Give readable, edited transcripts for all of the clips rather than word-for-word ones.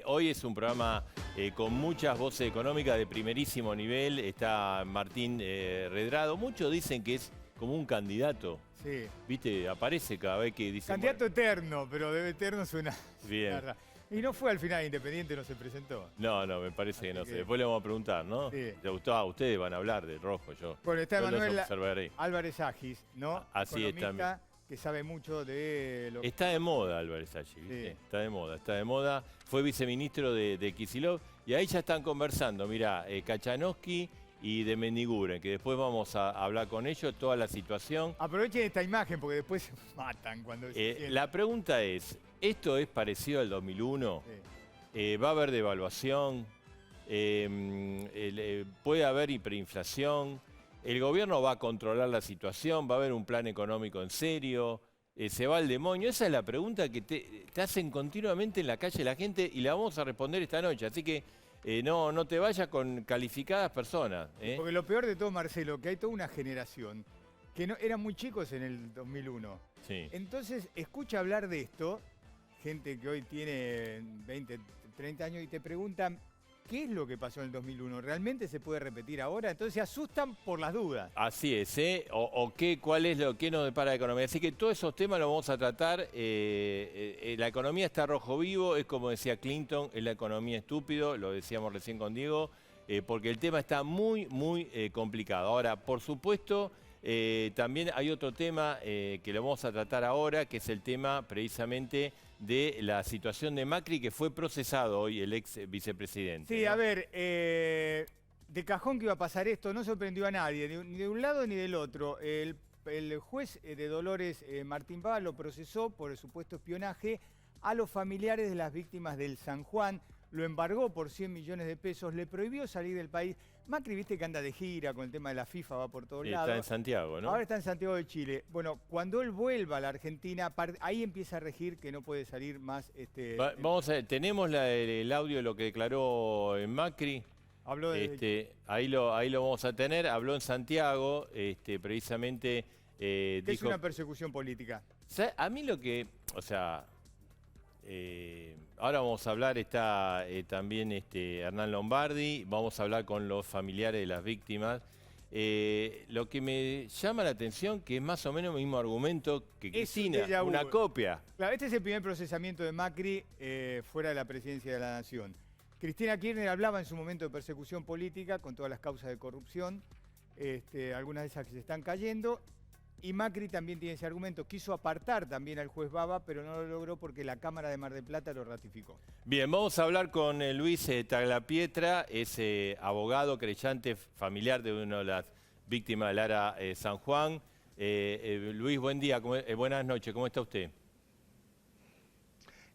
hoy es un programa con muchas voces económicas de primerísimo nivel. Está Martín Redrado. Muchos dicen que es como un candidato. Sí. ¿Viste? Aparece cada vez que dicen... Candidato eterno, pero de eterno suena... Bien. Y no fue al final Independiente, no se presentó. No, me parece que no sé. Después le vamos a preguntar, ¿no? Sí. ¿Te gustó? Ah, ustedes van a hablar del rojo, yo. Bueno, está Yo los Manuel observaré. Álvarez Agis, ¿no? Así Economista, está. que sabe mucho de lo que... Está de moda Álvarez Agis, ¿viste? Sí. Está de moda. Fue viceministro de Kicillof y ahí ya están conversando, mirá, Kachanowski y de Mendiguren, que después vamos a hablar con ellos, toda la situación. Aprovechen esta imagen porque después se matan cuando... La pregunta es, ¿esto es parecido al 2001? Sí. ¿Va a haber devaluación? ¿Puede haber hiperinflación? ¿El gobierno va a controlar la situación? ¿Va a haber un plan económico en serio? ¿Se va al demonio? Esa es la pregunta que te hacen continuamente en la calle la gente y la vamos a responder esta noche. Así que no te vayas con calificadas personas. Porque lo peor de todo, Marcelo, que hay toda una generación que no, eran muy chicos en el 2001. Sí. Entonces, escucha hablar de esto, gente que hoy tiene 20, 30 años y te preguntan, ¿qué es lo que pasó en el 2001? ¿Realmente se puede repetir ahora? Entonces se asustan por las dudas. Así es, ¿eh? ¿Cuál es lo que nos depara la economía? Así que todos esos temas los vamos a tratar. La economía está rojo vivo, es como decía Clinton, es la economía estúpido, lo decíamos recién con Diego, porque el tema está muy complicado. Ahora, por supuesto, también hay otro tema que lo vamos a tratar ahora, que es el tema precisamente de la situación de Macri, que fue procesado hoy el ex vicepresidente. Sí, ¿no? A ver, de cajón que iba a pasar esto, no sorprendió a nadie, ni de un lado ni del otro. El juez de Dolores, Martín Baba, lo procesó por el supuesto espionaje a los familiares de las víctimas del San Juan. Lo embargó por 100 millones de pesos, le prohibió salir del país. Macri, viste que anda de gira con el tema de la FIFA, va por todos lados. Está en Santiago, ¿no? Ahora está en Santiago de Chile. Bueno, cuando él vuelva a la Argentina, ahí empieza a regir que no puede salir más... Vamos a ver, tenemos el audio de lo que declaró Macri. Habló de... Ahí lo vamos a tener. Habló en Santiago, precisamente... que dijo, es una persecución política. A mí lo que... O sea... ahora vamos a hablar, está también Hernán Lombardi, vamos a hablar con los familiares de las víctimas. Lo que me llama la atención que es más o menos el mismo argumento que Cristina, una copia. Claro, este es el primer procesamiento de Macri fuera de la presidencia de la Nación. Cristina Kirchner hablaba en su momento de persecución política con todas las causas de corrupción, algunas de esas que se están cayendo. Y Macri también tiene ese argumento. Quiso apartar también al juez Baba, pero no lo logró porque la Cámara de Mar del Plata lo ratificó. Bien, vamos a hablar con Luis Tagliapietra, es abogado, creyente, familiar de una de las víctimas del ARA San Juan. Luis, buen día, buenas noches, ¿cómo está usted?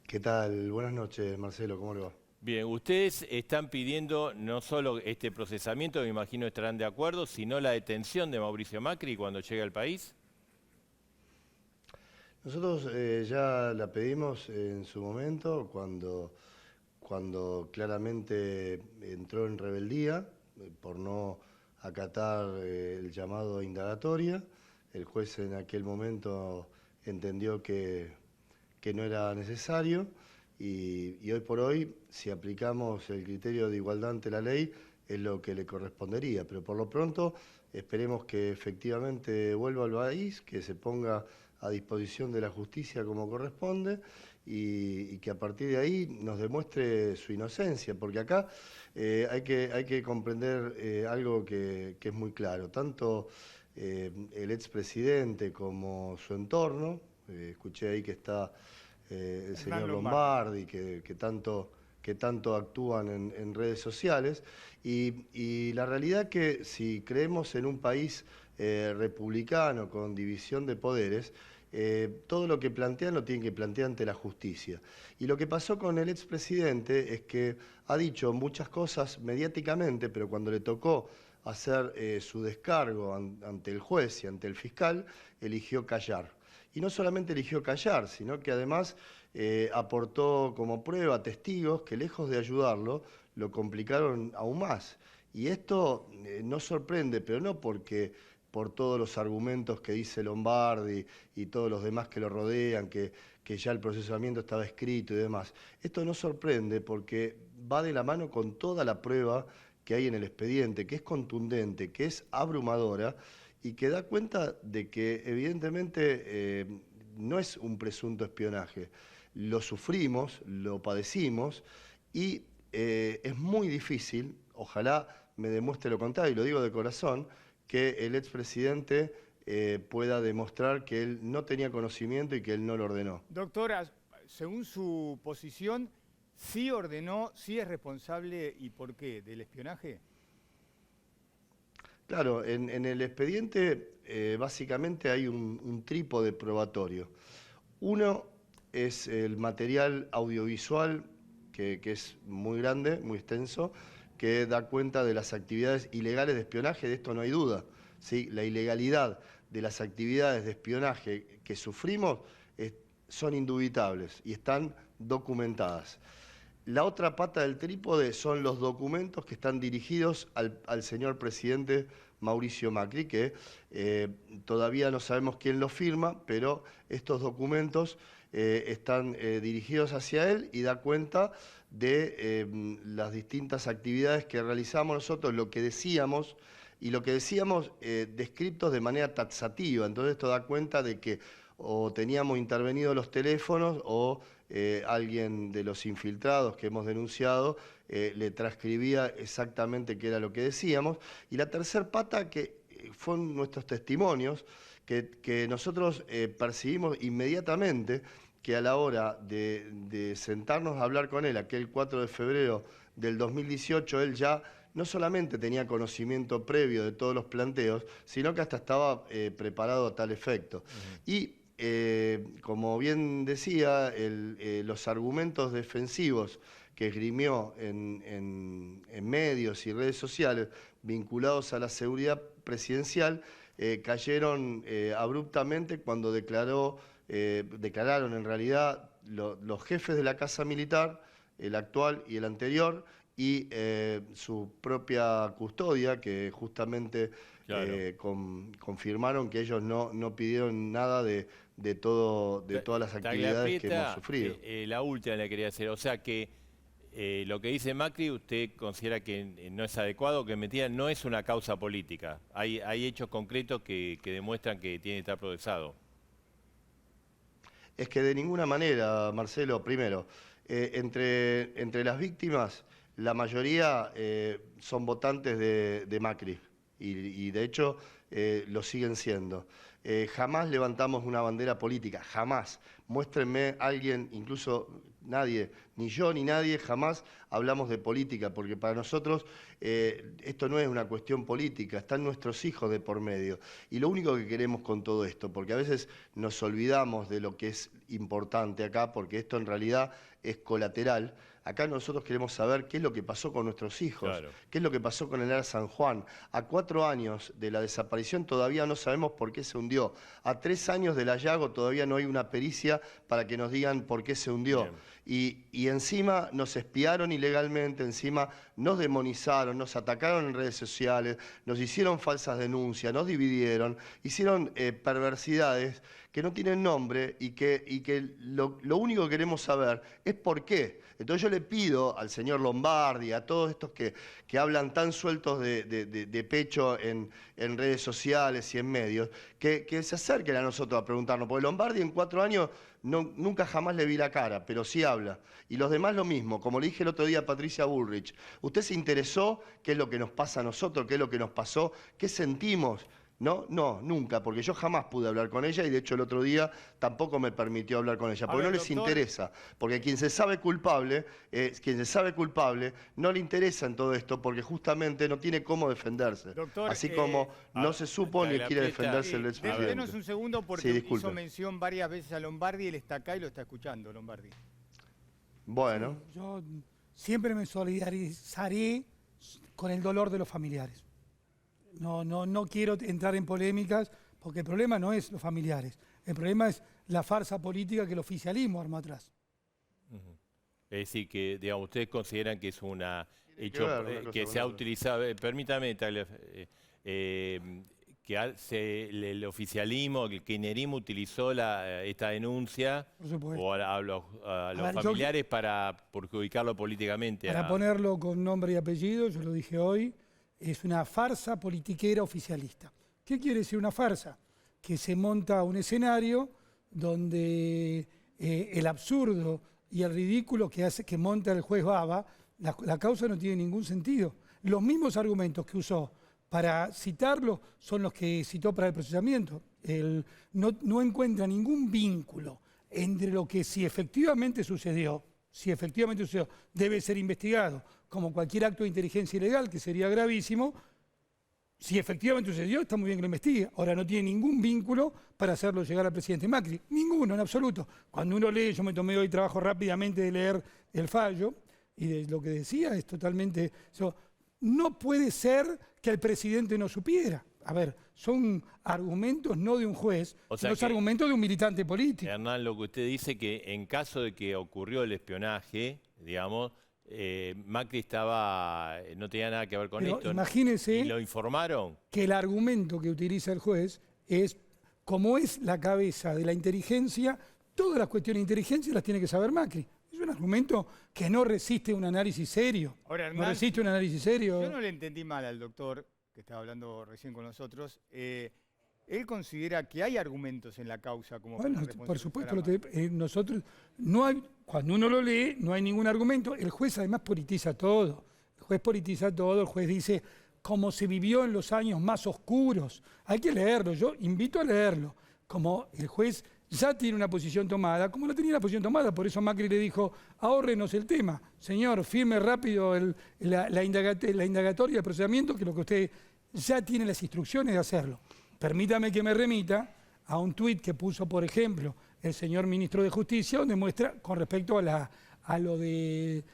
¿Qué tal? Buenas noches, Marcelo, ¿cómo le va? Bien, ustedes están pidiendo no solo este procesamiento, me imagino estarán de acuerdo, sino la detención de Mauricio Macri cuando llegue al país. Nosotros ya la pedimos en su momento, cuando claramente entró en rebeldía por no acatar el llamado a indagatoria. El juez en aquel momento entendió que no era necesario y hoy por hoy, si aplicamos el criterio de igualdad ante la ley, es lo que le correspondería. Pero por lo pronto esperemos que efectivamente vuelva al país, que se ponga a disposición de la justicia como corresponde y que a partir de ahí nos demuestre su inocencia, porque acá hay que comprender algo que es muy claro. Tanto el expresidente como su entorno, escuché ahí que está el señor Lombardi, que tanto actúan en redes sociales, y la realidad que si creemos en un país republicano con división de poderes, todo lo que plantean lo tienen que plantear ante la justicia. Y lo que pasó con el expresidente es que ha dicho muchas cosas mediáticamente, pero cuando le tocó hacer su descargo ante el juez y ante el fiscal, eligió callar. Y no solamente eligió callar, sino que además aportó como prueba testigos que lejos de ayudarlo, lo complicaron aún más. Y esto nos sorprende, pero no porque por todos los argumentos que dice Lombardi y todos los demás que lo rodean, que ya el procesamiento estaba escrito y demás. Esto no sorprende porque va de la mano con toda la prueba que hay en el expediente, que es contundente, que es abrumadora y que da cuenta de que evidentemente no es un presunto espionaje. Lo sufrimos, lo padecimos y es muy difícil, ojalá me demuestre lo contrario, y lo digo de corazón, que el expresidente pueda demostrar que él no tenía conocimiento y que él no lo ordenó. Doctora, según su posición, ¿sí ordenó, sí es responsable y por qué del espionaje? Claro, en el expediente básicamente hay un trípode probatorio. Uno es el material audiovisual, que es muy grande, muy extenso, que da cuenta de las actividades ilegales de espionaje, de esto no hay duda. ¿Sí? La ilegalidad de las actividades de espionaje que sufrimos son indubitables y están documentadas. La otra pata del trípode son los documentos que están dirigidos al señor presidente Mauricio Macri, que todavía no sabemos quién los firma, pero estos documentos están dirigidos hacia él y da cuenta de las distintas actividades que realizamos nosotros, lo que decíamos, y lo que decíamos descritos de manera taxativa. Entonces esto da cuenta de que o teníamos intervenido los teléfonos o alguien de los infiltrados que hemos denunciado le transcribía exactamente qué era lo que decíamos. Y la tercer pata, que fueron nuestros testimonios, que nosotros percibimos inmediatamente que a la hora de sentarnos a hablar con él, aquel 4 de febrero del 2018, él ya no solamente tenía conocimiento previo de todos los planteos, sino que hasta estaba preparado a tal efecto. Y como bien decía, los argumentos defensivos que esgrimió en medios y redes sociales vinculados a la seguridad presidencial cayeron abruptamente cuando declararon en realidad los jefes de la Casa Militar, el actual y el anterior, y su propia custodia, que justamente Claro. confirmaron que ellos no pidieron nada de todas las actividades que hemos sufrido. La última le quería hacer, o sea que lo que dice Macri, ¿usted considera que no es adecuado, que mentira, no es una causa política? Hay hechos concretos que demuestran que tiene que estar procesado. Es que de ninguna manera, Marcelo, primero, entre las víctimas, la mayoría son votantes de Macri y de hecho lo siguen siendo. Jamás levantamos una bandera política, jamás. Muéstrenme alguien, incluso nadie, ni yo ni nadie, jamás hablamos de política, porque para nosotros esto no es una cuestión política, están nuestros hijos de por medio. Y lo único que queremos con todo esto, porque a veces nos olvidamos de lo que es importante acá, porque esto en realidad es colateral. Acá nosotros queremos saber qué es lo que pasó con nuestros hijos, Claro. qué es lo que pasó con el ARA San Juan. A 4 años de la desaparición todavía no sabemos por qué se hundió. A 3 años del hallazgo todavía no hay una pericia para que nos digan por qué se hundió. Y encima nos espiaron ilegalmente, encima nos demonizaron, nos atacaron en redes sociales, nos hicieron falsas denuncias, nos dividieron, hicieron perversidades que no tienen nombre y que lo único que queremos saber es por qué. Entonces yo le pido al señor Lombardi, a todos estos que hablan tan sueltos de pecho en redes sociales y en medios, que se acerquen a nosotros a preguntarnos, porque Lombardi en 4 años nunca jamás le vi la cara, pero sí habla. Y los demás lo mismo, como le dije el otro día a Patricia Bullrich, ¿usted se interesó qué es lo que nos pasa a nosotros, qué es lo que nos pasó, qué sentimos? No, nunca, porque yo jamás pude hablar con ella y de hecho el otro día tampoco me permitió hablar con ella, porque no les interesa, porque quien se sabe culpable no le interesa en todo esto porque justamente no tiene cómo defenderse. Doctor, así como no se supo ni quiere defenderse el expresidente. Denos un segundo porque hizo mención varias veces a Lombardi, él está acá y lo está escuchando, Lombardi. Bueno. Sí, yo siempre me solidarizaré con el dolor de los familiares. No quiero entrar en polémicas porque el problema no es los familiares, el problema es la farsa política que el oficialismo arma atrás. Es decir, que digamos, ustedes consideran que es una hecho que se ha utilizado, permítame, que que el oficialismo, el kirchnerismo utilizó esta denuncia Por supuesto. o a los ver, familiares para perjudicarlo políticamente. Para ponerlo con nombre y apellido, yo lo dije hoy, es una farsa politiquera oficialista. ¿Qué quiere decir una farsa? Que se monta un escenario donde el absurdo y el ridículo que monta el juez Baba, la causa no tiene ningún sentido. Los mismos argumentos que usó para citarlo son los que citó para el procesamiento. No encuentra ningún vínculo entre lo que si efectivamente sucedió, debe ser investigado, como cualquier acto de inteligencia ilegal, que sería gravísimo. Si efectivamente sucedió, está muy bien que lo investigue. Ahora no tiene ningún vínculo para hacerlo llegar al presidente Macri. Ninguno, en absoluto. Cuando uno lee, yo me tomé hoy trabajo rápidamente de leer el fallo, y de lo que decía es totalmente... No puede ser que el presidente no supiera. A ver, son argumentos no de un juez, sino argumentos de un militante político. Hernán, lo que usted dice que en caso de que ocurrió el espionaje, digamos, Macri no tenía nada que ver con esto. Imagínese ¿Y lo informaron? Que el argumento que utiliza el juez es, como es la cabeza de la inteligencia, todas las cuestiones de inteligencia las tiene que saber Macri. Es un argumento que no resiste un análisis serio. Ahora, Hernán, no resiste un análisis serio. Yo no le entendí mal al doctor, que estaba hablando recién con nosotros. Él considera que hay argumentos en la causa como bueno, para por supuesto, nosotros no hay, cuando uno lo lee, no hay ningún argumento. El juez además politiza todo. El juez dice cómo se vivió en los años más oscuros. Hay que leerlo, yo invito a leerlo. Como el juez ya tiene una posición tomada, como no tenía una posición tomada, por eso Macri le dijo, ahórrenos el tema, señor, firme rápido la indagatoria, el procedimiento, que lo que usted ya tiene las instrucciones de hacerlo. Permítame que me remita a un tuit que puso, por ejemplo, el señor ministro de Justicia, donde muestra con respecto a lo de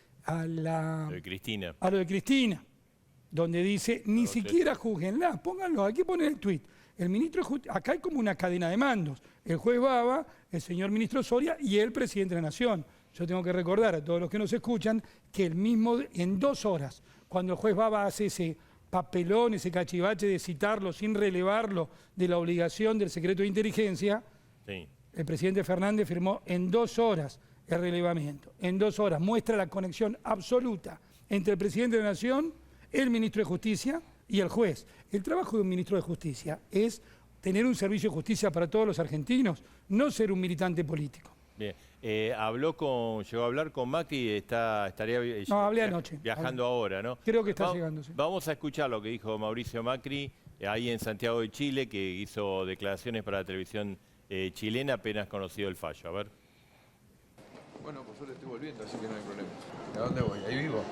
Cristina, donde dice, ni siquiera juzguenla, pónganlo, hay que poner el tuit. El ministro de Justicia, acá hay como una cadena de mandos, el juez Baba, el señor ministro Soria y el presidente de la Nación. Yo tengo que recordar a todos los que nos escuchan que en 2 horas, cuando el juez Baba hace ese papelón, ese cachivache de citarlo sin relevarlo de la obligación del secreto de inteligencia, sí, el presidente Fernández firmó en 2 horas el relevamiento. En 2 horas muestra la conexión absoluta entre el presidente de la Nación, el ministro de Justicia y el juez. El trabajo de un ministro de Justicia es tener un servicio de justicia para todos los argentinos, no ser un militante político. Bien, llegó a hablar con Macri, estaría hablé anoche, viajando ahora, ¿no? Creo que está llegando, sí. Vamos a escuchar lo que dijo Mauricio Macri ahí en Santiago de Chile, que hizo declaraciones para la televisión chilena apenas conocido el fallo. A ver. Bueno, por suerte estoy volviendo, así que no hay problema. ¿A dónde voy? Ahí vivo.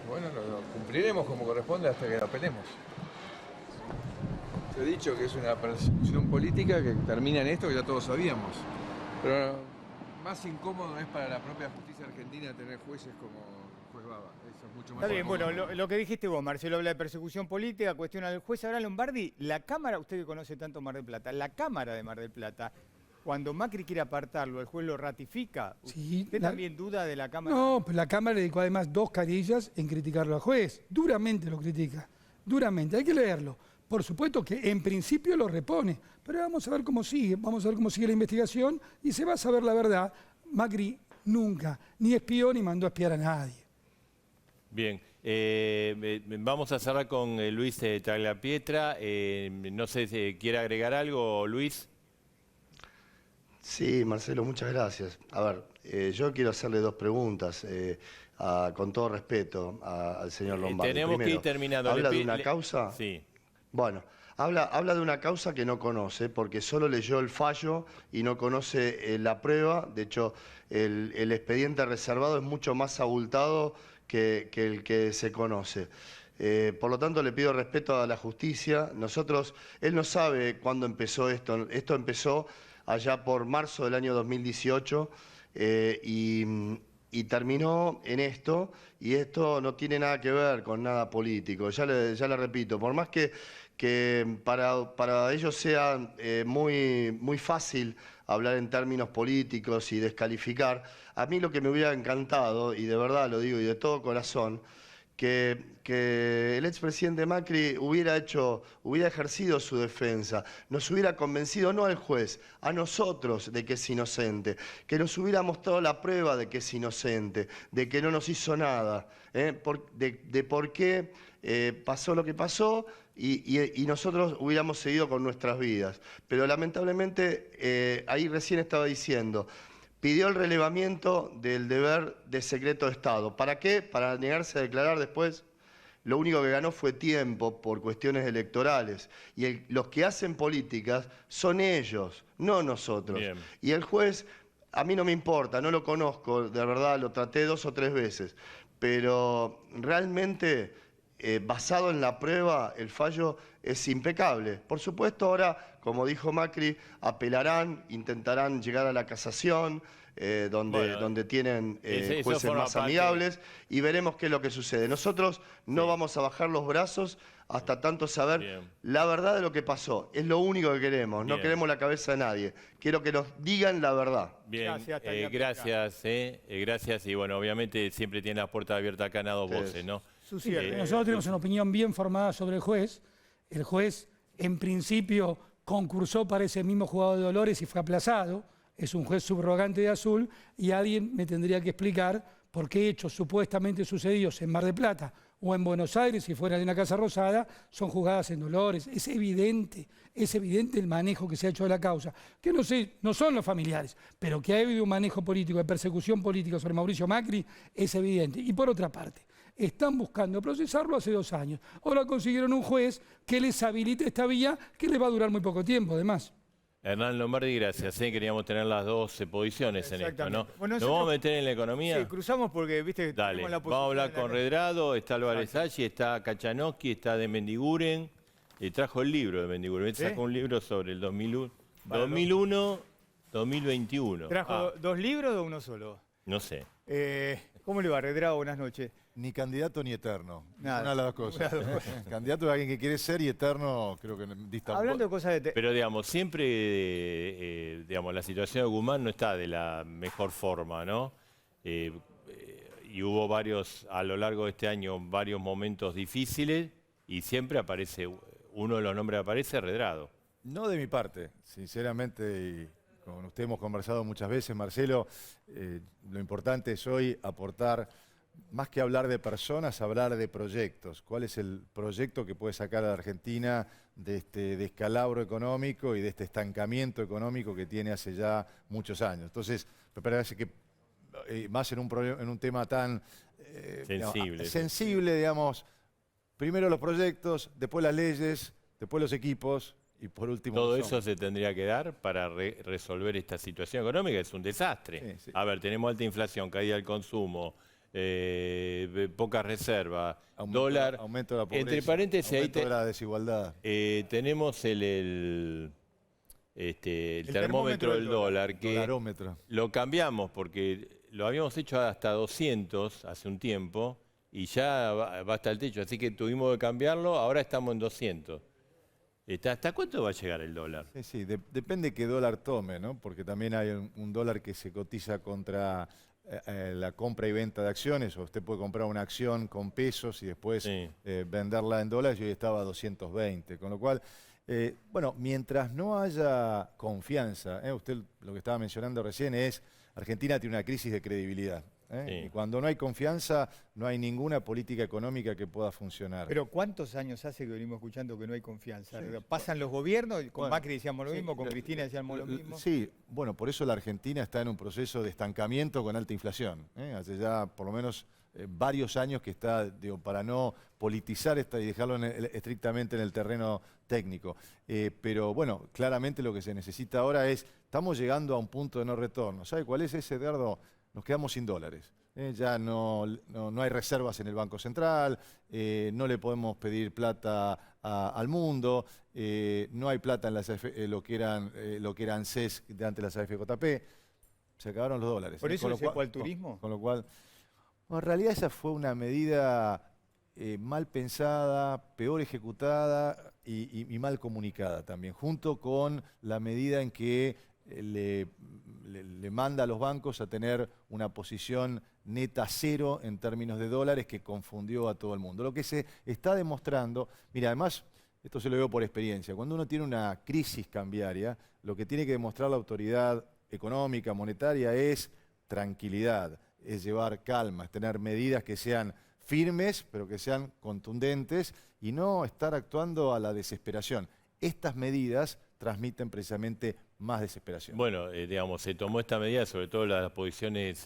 Bueno, lo cumpliremos como corresponde hasta que lo apelemos. Te he dicho que es una persecución política que termina en esto, que ya todos sabíamos. Pero más incómodo es para la propia justicia argentina tener jueces como juez Baba. Eso es mucho más. Está bien, bueno, lo que dijiste vos, Marcelo, habla de persecución política, cuestiona del juez. Ahora, Lombardi, la Cámara, usted que conoce tanto Mar del Plata, la Cámara de Mar del Plata, cuando Macri quiere apartarlo, el juez lo ratifica. Sí, ¿Usted también duda de la Cámara? No, pues la Cámara le dedicó además 2 carillas en criticarlo al juez. Duramente lo critica, duramente. Hay que leerlo. Por supuesto que en principio lo repone, pero vamos a ver cómo sigue. Vamos a ver cómo sigue la investigación y se va a saber la verdad. Macri nunca ni espió ni mandó a espiar a nadie. Bien, vamos a cerrar con Luis Tagliapietra. No sé si quiere agregar algo, Luis. Sí, Marcelo, muchas gracias. A ver, yo quiero hacerle 2 preguntas, con todo respeto al señor Lombardi. Tenemos Primero, que ir terminando. ¿Habla de una causa? Sí. Bueno, habla de una causa que no conoce, porque solo leyó el fallo y no conoce la prueba. De hecho, el expediente reservado es mucho más abultado que el que se conoce. Por lo tanto, le pido respeto a la justicia. Él no sabe cuándo empezó esto. Esto empezó allá por marzo del año 2018 y terminó en esto, y esto no tiene nada que ver con nada político. Ya le repito, por más que para ellos sea muy fácil hablar en términos políticos y descalificar, a mí lo que me hubiera encantado, y de verdad lo digo y de todo corazón, que el expresidente Macri hubiera ejercido su defensa, nos hubiera convencido, no al juez, a nosotros de que es inocente, que nos hubiera mostrado la prueba de que es inocente, de que no nos hizo nada, de por qué pasó lo que pasó y nosotros hubiéramos seguido con nuestras vidas. Pero lamentablemente, ahí recién estaba diciendo, pidió el relevamiento del deber de secreto de Estado. ¿Para qué? Para negarse a declarar después. Lo único que ganó fue tiempo por cuestiones electorales. Y los que hacen políticas son ellos, no nosotros. Bien. Y el juez, a mí no me importa, no lo conozco, de verdad, lo traté 2 o 3 veces. Pero realmente, basado en la prueba, el fallo es impecable. Por supuesto, ahora, como dijo Macri, apelarán, intentarán llegar a la casación, donde tienen jueces más amigables, y veremos qué es lo que sucede. Nosotros no vamos a bajar los brazos hasta tanto saber la verdad de lo que pasó. Es lo único que queremos, no queremos la cabeza de nadie. Quiero que nos digan la verdad. Bien, gracias. Y bueno, obviamente siempre tiene las puertas abiertas acá en A Dos Voces, ¿no? Nosotros tenemos una opinión bien formada sobre el juez. El juez, en principio, concursó para ese mismo juzgado de Dolores y fue aplazado. Es un juez subrogante de Azul y alguien me tendría que explicar por qué hechos supuestamente sucedidos en Mar del Plata o en Buenos Aires, si fuera de una Casa Rosada, son juzgadas en Dolores. Es evidente el manejo que se ha hecho de la causa, que no son los familiares, pero que ha habido un manejo político, de persecución política sobre Mauricio Macri, es evidente. Y por otra parte, están buscando procesarlo hace 2 años. Ahora consiguieron un juez que les habilite esta vía, que les va a durar muy poco tiempo, además. Hernán Lombardi, gracias. Queríamos tener las 2 posiciones en esto, ¿no? Bueno, ¿Nos vamos a meter en la economía? Sí, cruzamos porque, viste, dale, tenemos la vamos a hablar con Redrado, está Álvarez Aggi, está Kachanowski, está de Mendiguren. Trajo el libro de Mendiguren. Sacó un libro sobre el 2001-2021. ¿Trajo 2 libros o uno solo? No sé. ¿Cómo le va, Redrado? Buenas noches. Ni candidato ni eterno. Nada. Una de las dos cosas. Candidato es alguien que quiere ser y eterno creo que dista. Hablando de cosas de... Pero digamos, siempre la situación de Guzmán no está de la mejor forma, ¿no? Y hubo a lo largo de este año, varios momentos difíciles y siempre aparece, uno de los nombres que aparece es Redrado. No de mi parte, sinceramente, y con usted hemos conversado muchas veces, Marcelo, lo importante es hoy aportar, más que hablar de personas, hablar de proyectos. ¿Cuál es el proyecto que puede sacar a la Argentina de este descalabro económico y de este estancamiento económico que tiene hace ya muchos años? Entonces, me parece que más en un tema tan sensible, digamos, primero los proyectos, después las leyes, después los equipos y por último... Todo eso se tendría que dar para resolver esta situación económica, es un desastre. Sí. A ver, tenemos alta inflación, caída del consumo, poca reserva, dólar, aumento de la pobreza, entre paréntesis, aumento de la desigualdad. Tenemos el termómetro del dólar, que Dolarómetro. lo cambiamos porque lo habíamos hecho hasta 200 hace un tiempo y ya va hasta el techo, así que tuvimos que cambiarlo, ahora estamos en 200. ¿Hasta cuánto va a llegar el dólar? Sí, depende qué dólar tome, ¿no? Porque también hay un dólar que se cotiza contra la compra y venta de acciones, o usted puede comprar una acción con pesos y después venderla en dólares, y hoy estaba a 220, con lo cual, bueno, mientras no haya confianza, usted lo que estaba mencionando recién es, Argentina tiene una crisis de credibilidad. Y cuando no hay confianza, no hay ninguna política económica que pueda funcionar. Pero ¿cuántos años hace que venimos escuchando que no hay confianza? ¿Pasan los gobiernos? Con Macri decíamos lo mismo, con Cristina decíamos lo mismo. Sí, bueno, por eso la Argentina está en un proceso de estancamiento con alta inflación. Hace ya por lo menos varios años que está, digo, para no politizar y dejarlo estrictamente en el terreno técnico. Pero bueno, claramente lo que se necesita ahora es, estamos llegando a un punto de no retorno. ¿Sabe cuál es ese, Edgardo? Nos quedamos sin dólares. Ya no hay reservas en el Banco Central, no le podemos pedir plata al mundo, no hay plata en las lo que eran CES de antes de las AFJP, se acabaron los dólares. ¿Por eso se fue al turismo? Con lo cual, bueno, en realidad esa fue una medida mal pensada, peor ejecutada y mal comunicada también, junto con la medida en que le manda a los bancos a tener una posición neta cero en términos de dólares que confundió a todo el mundo. Lo que se está demostrando, mira, además, esto se lo veo por experiencia, cuando uno tiene una crisis cambiaria, lo que tiene que demostrar la autoridad económica, monetaria, es tranquilidad, es llevar calma, es tener medidas que sean firmes, pero que sean contundentes y no estar actuando a la desesperación. Estas medidas transmiten precisamente más desesperación. Bueno, digamos, se tomó esta medida, sobre todo las posiciones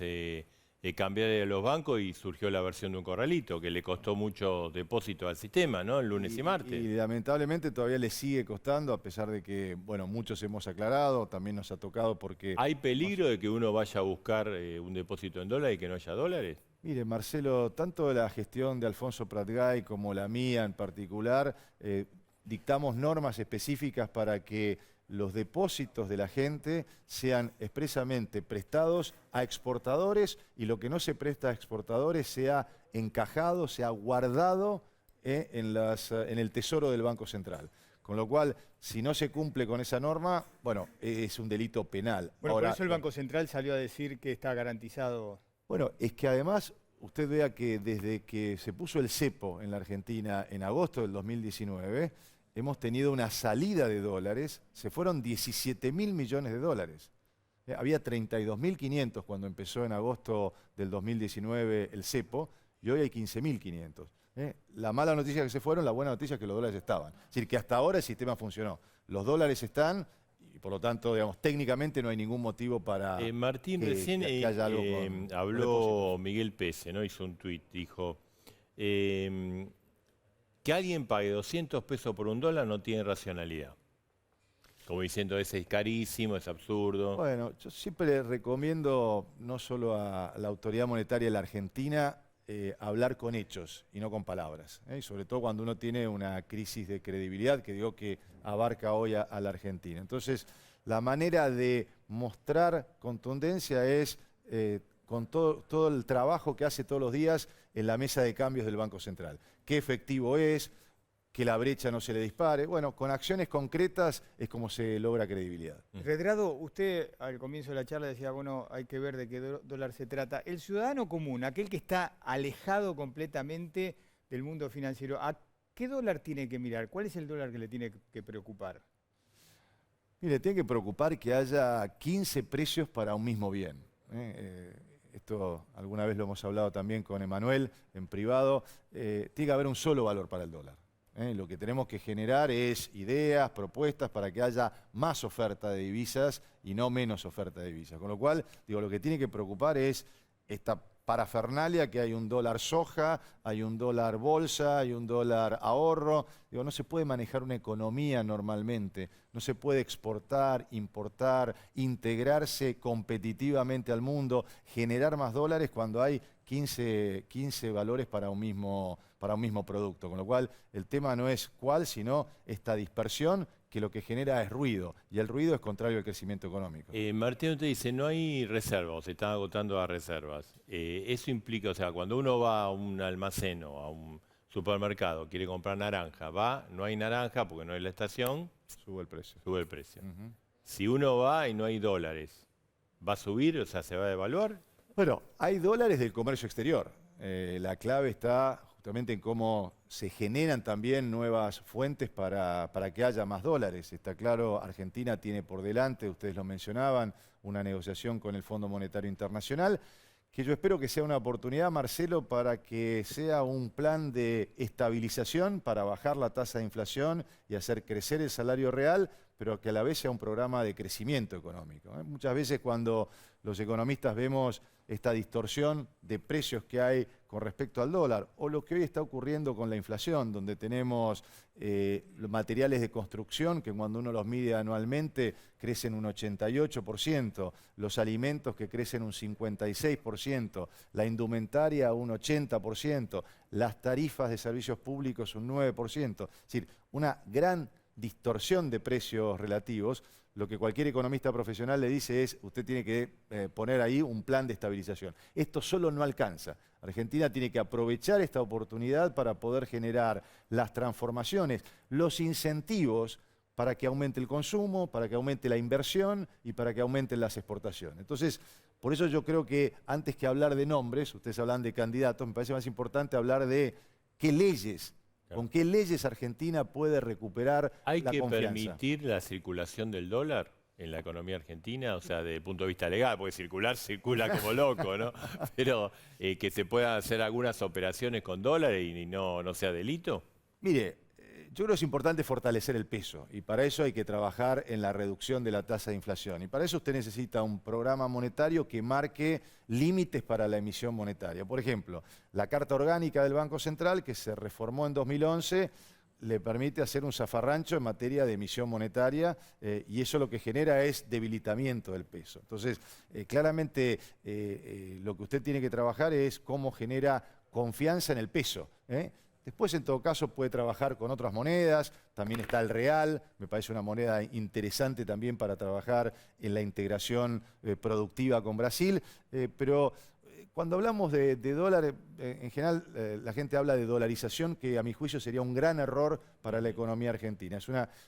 cambiarias de los bancos, y surgió la versión de un corralito, que le costó mucho depósito al sistema, ¿no? El lunes y martes. Y lamentablemente todavía le sigue costando, a pesar de que, bueno, muchos hemos aclarado, también nos ha tocado porque... ¿Hay peligro de que uno vaya a buscar un depósito en dólares y que no haya dólares? Mire, Marcelo, tanto la gestión de Alfonso Pratgay como la mía en particular, dictamos normas específicas para que los depósitos de la gente sean expresamente prestados a exportadores y lo que no se presta a exportadores sea encajado, sea guardado en el tesoro del Banco Central. Con lo cual, si no se cumple con esa norma, bueno, es un delito penal. Bueno, ahora, por eso el Banco Central salió a decir que está garantizado. Bueno, es que además usted vea que desde que se puso el cepo en la Argentina en agosto del 2019, hemos tenido una salida de dólares, se fueron 17.000 millones de dólares. Había 32.500 cuando empezó en agosto del 2019 el cepo y hoy hay 15.500. La mala noticia es que se fueron, la buena noticia es que los dólares estaban. Es decir, que hasta ahora el sistema funcionó. Los dólares están y por lo tanto, digamos, técnicamente no hay ningún motivo para Martín, que recién haya algo habló Miguel Pese, ¿no? Hizo un tuit, dijo... que alguien pague 200 pesos por un dólar no tiene racionalidad. Como diciendo, ese es carísimo, es absurdo. Bueno, yo siempre le recomiendo, no solo a la autoridad monetaria de la Argentina, hablar con hechos y no con palabras. Y sobre todo cuando uno tiene una crisis de credibilidad, que digo que abarca hoy a la Argentina. Entonces, la manera de mostrar contundencia es con todo el trabajo que hace todos los días en la mesa de cambios del Banco Central. Qué efectivo es, que la brecha no se le dispare. Bueno, con acciones concretas es como se logra credibilidad. Redrado, usted al comienzo de la charla decía, bueno, hay que ver de qué dólar se trata. El ciudadano común, aquel que está alejado completamente del mundo financiero, ¿a qué dólar tiene que mirar? ¿Cuál es el dólar que le tiene que preocupar? Mire, tiene que preocupar que haya 15 precios para un mismo bien. Esto alguna vez lo hemos hablado también con Emanuel en privado. Tiene que haber un solo valor para el dólar. Lo que tenemos que generar es ideas, propuestas para que haya más oferta de divisas y no menos oferta de divisas. Con lo cual, digo, lo que tiene que preocupar es esta parafernalia que hay un dólar soja, hay un dólar bolsa, hay un dólar ahorro. Digo, no se puede manejar una economía normalmente, no se puede exportar, importar, integrarse competitivamente al mundo, generar más dólares cuando hay 15 valores para un mismo producto. Con lo cual, el tema no es cuál, sino esta dispersión que lo que genera es ruido, y el ruido es contrario al crecimiento económico. Martín, usted dice, no hay reservas, se están agotando las reservas. Eso implica, o sea, cuando uno va a un almacén o a un supermercado, quiere comprar naranja, va, no hay naranja porque no hay la estación, Sube el precio. sube el precio. Si uno va y no hay dólares, ¿va a subir, o sea, se va a devaluar? Bueno, hay dólares del comercio exterior. La clave está justamente en cómo se generan también nuevas fuentes para que haya más dólares. Está claro, Argentina tiene por delante, ustedes lo mencionaban, una negociación con el Fondo Monetario Internacional, que yo espero que sea una oportunidad, Marcelo, para que sea un plan de estabilización para bajar la tasa de inflación y hacer crecer el salario real, pero que a la vez sea un programa de crecimiento económico. Muchas veces cuando los economistas vemos esta distorsión de precios que hay con respecto al dólar, o lo que hoy está ocurriendo con la inflación, donde tenemos los materiales de construcción que cuando uno los mide anualmente crecen un 88%, los alimentos que crecen un 56%, la indumentaria un 80%, las tarifas de servicios públicos un 9%, es decir, una gran distorsión de precios relativos. Lo que cualquier economista profesional le dice es, usted tiene que poner ahí un plan de estabilización. Esto solo no alcanza. Argentina tiene que aprovechar esta oportunidad para poder generar las transformaciones, los incentivos para que aumente el consumo, para que aumente la inversión y para que aumenten las exportaciones. Entonces, por eso yo creo que antes que hablar de nombres, ustedes hablan de candidatos, me parece más importante hablar de qué leyes, con qué leyes Argentina puede recuperar ¿Hay la que confianza. permitir la circulación del dólar en la economía argentina? O sea, desde el punto de vista legal, porque circula como loco, ¿no? Pero que se puedan hacer algunas operaciones con dólares y no sea delito. Mire, yo creo que es importante fortalecer el peso y para eso hay que trabajar en la reducción de la tasa de inflación. Y para eso usted necesita un programa monetario que marque límites para la emisión monetaria. Por ejemplo, la Carta Orgánica del Banco Central, que se reformó en 2011, le permite hacer un zafarrancho en materia de emisión monetaria y eso lo que genera es debilitamiento del peso. Entonces, claramente lo que usted tiene que trabajar es cómo genera confianza en el peso. Después, en todo caso, puede trabajar con otras monedas, también está el real, me parece una moneda interesante también para trabajar en la integración productiva con Brasil, pero cuando hablamos de dólar, en general la gente habla de dolarización, que a mi juicio sería un gran error para la economía argentina.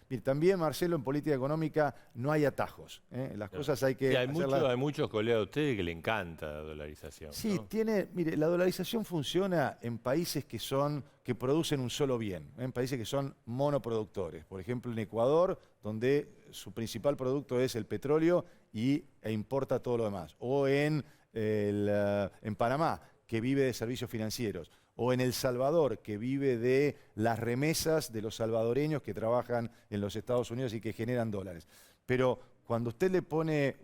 Mire, también, Marcelo, en política económica no hay atajos. Las cosas hay que... Sí, hay muchos colegas de ustedes que le encanta la dolarización. Sí, ¿no? mire, la dolarización funciona en países que producen un solo bien, en países que son monoproductores. Por ejemplo, en Ecuador, donde su principal producto es el petróleo e importa todo lo demás. O en Panamá, que vive de servicios financieros, o en El Salvador, que vive de las remesas de los salvadoreños que trabajan en los Estados Unidos y que generan dólares. Pero cuando usted le pone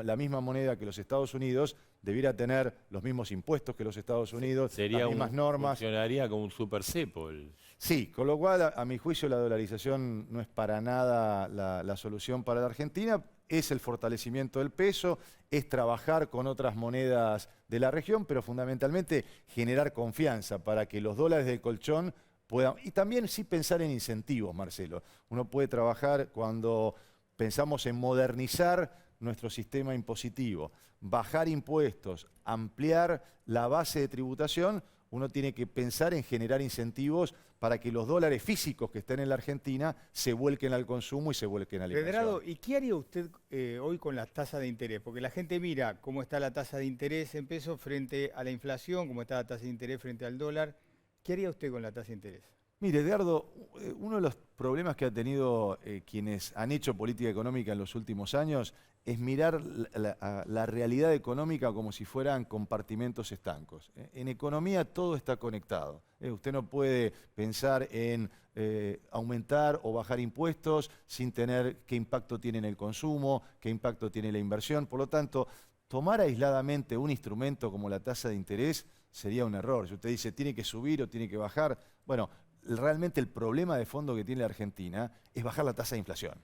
la misma moneda que los Estados Unidos, debiera tener los mismos impuestos que los Estados Unidos, las mismas normas. Funcionaría como un super cepo. Sí, con lo cual, a mi juicio, la dolarización no es para nada la solución para la Argentina. Es el fortalecimiento del peso, es trabajar con otras monedas de la región, pero fundamentalmente generar confianza para que los dólares del colchón puedan... Y también sí pensar en incentivos, Marcelo. Uno puede trabajar cuando pensamos en modernizar nuestro sistema impositivo, bajar impuestos, ampliar la base de tributación. Uno tiene que pensar en generar incentivos para que los dólares físicos que estén en la Argentina se vuelquen al consumo y se vuelquen a la inversión. Pedrado, ¿y qué haría usted hoy con las tasas de interés? Porque la gente mira cómo está la tasa de interés en pesos frente a la inflación, cómo está la tasa de interés frente al dólar. ¿Qué haría usted con la tasa de interés? Mire, Edgardo, uno de los problemas que ha tenido quienes han hecho política económica en los últimos años es mirar la realidad económica como si fueran compartimentos estancos. En economía todo está conectado. Usted no puede pensar en aumentar o bajar impuestos sin tener qué impacto tiene en el consumo, qué impacto tiene la inversión. Por lo tanto, tomar aisladamente un instrumento como la tasa de interés sería un error. Si usted dice tiene que subir o tiene que bajar, bueno, realmente el problema de fondo que tiene la Argentina es bajar la tasa de inflación.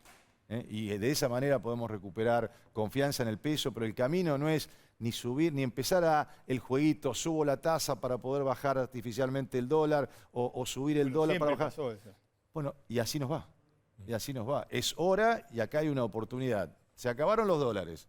Y de esa manera podemos recuperar confianza en el peso, pero el camino no es ni subir, ni empezar el jueguito, subo la tasa para poder bajar artificialmente el dólar o subir el dólar para bajar. Pasó eso. Bueno, y así nos va. Y así nos va. Es hora y acá hay una oportunidad. Se acabaron los dólares.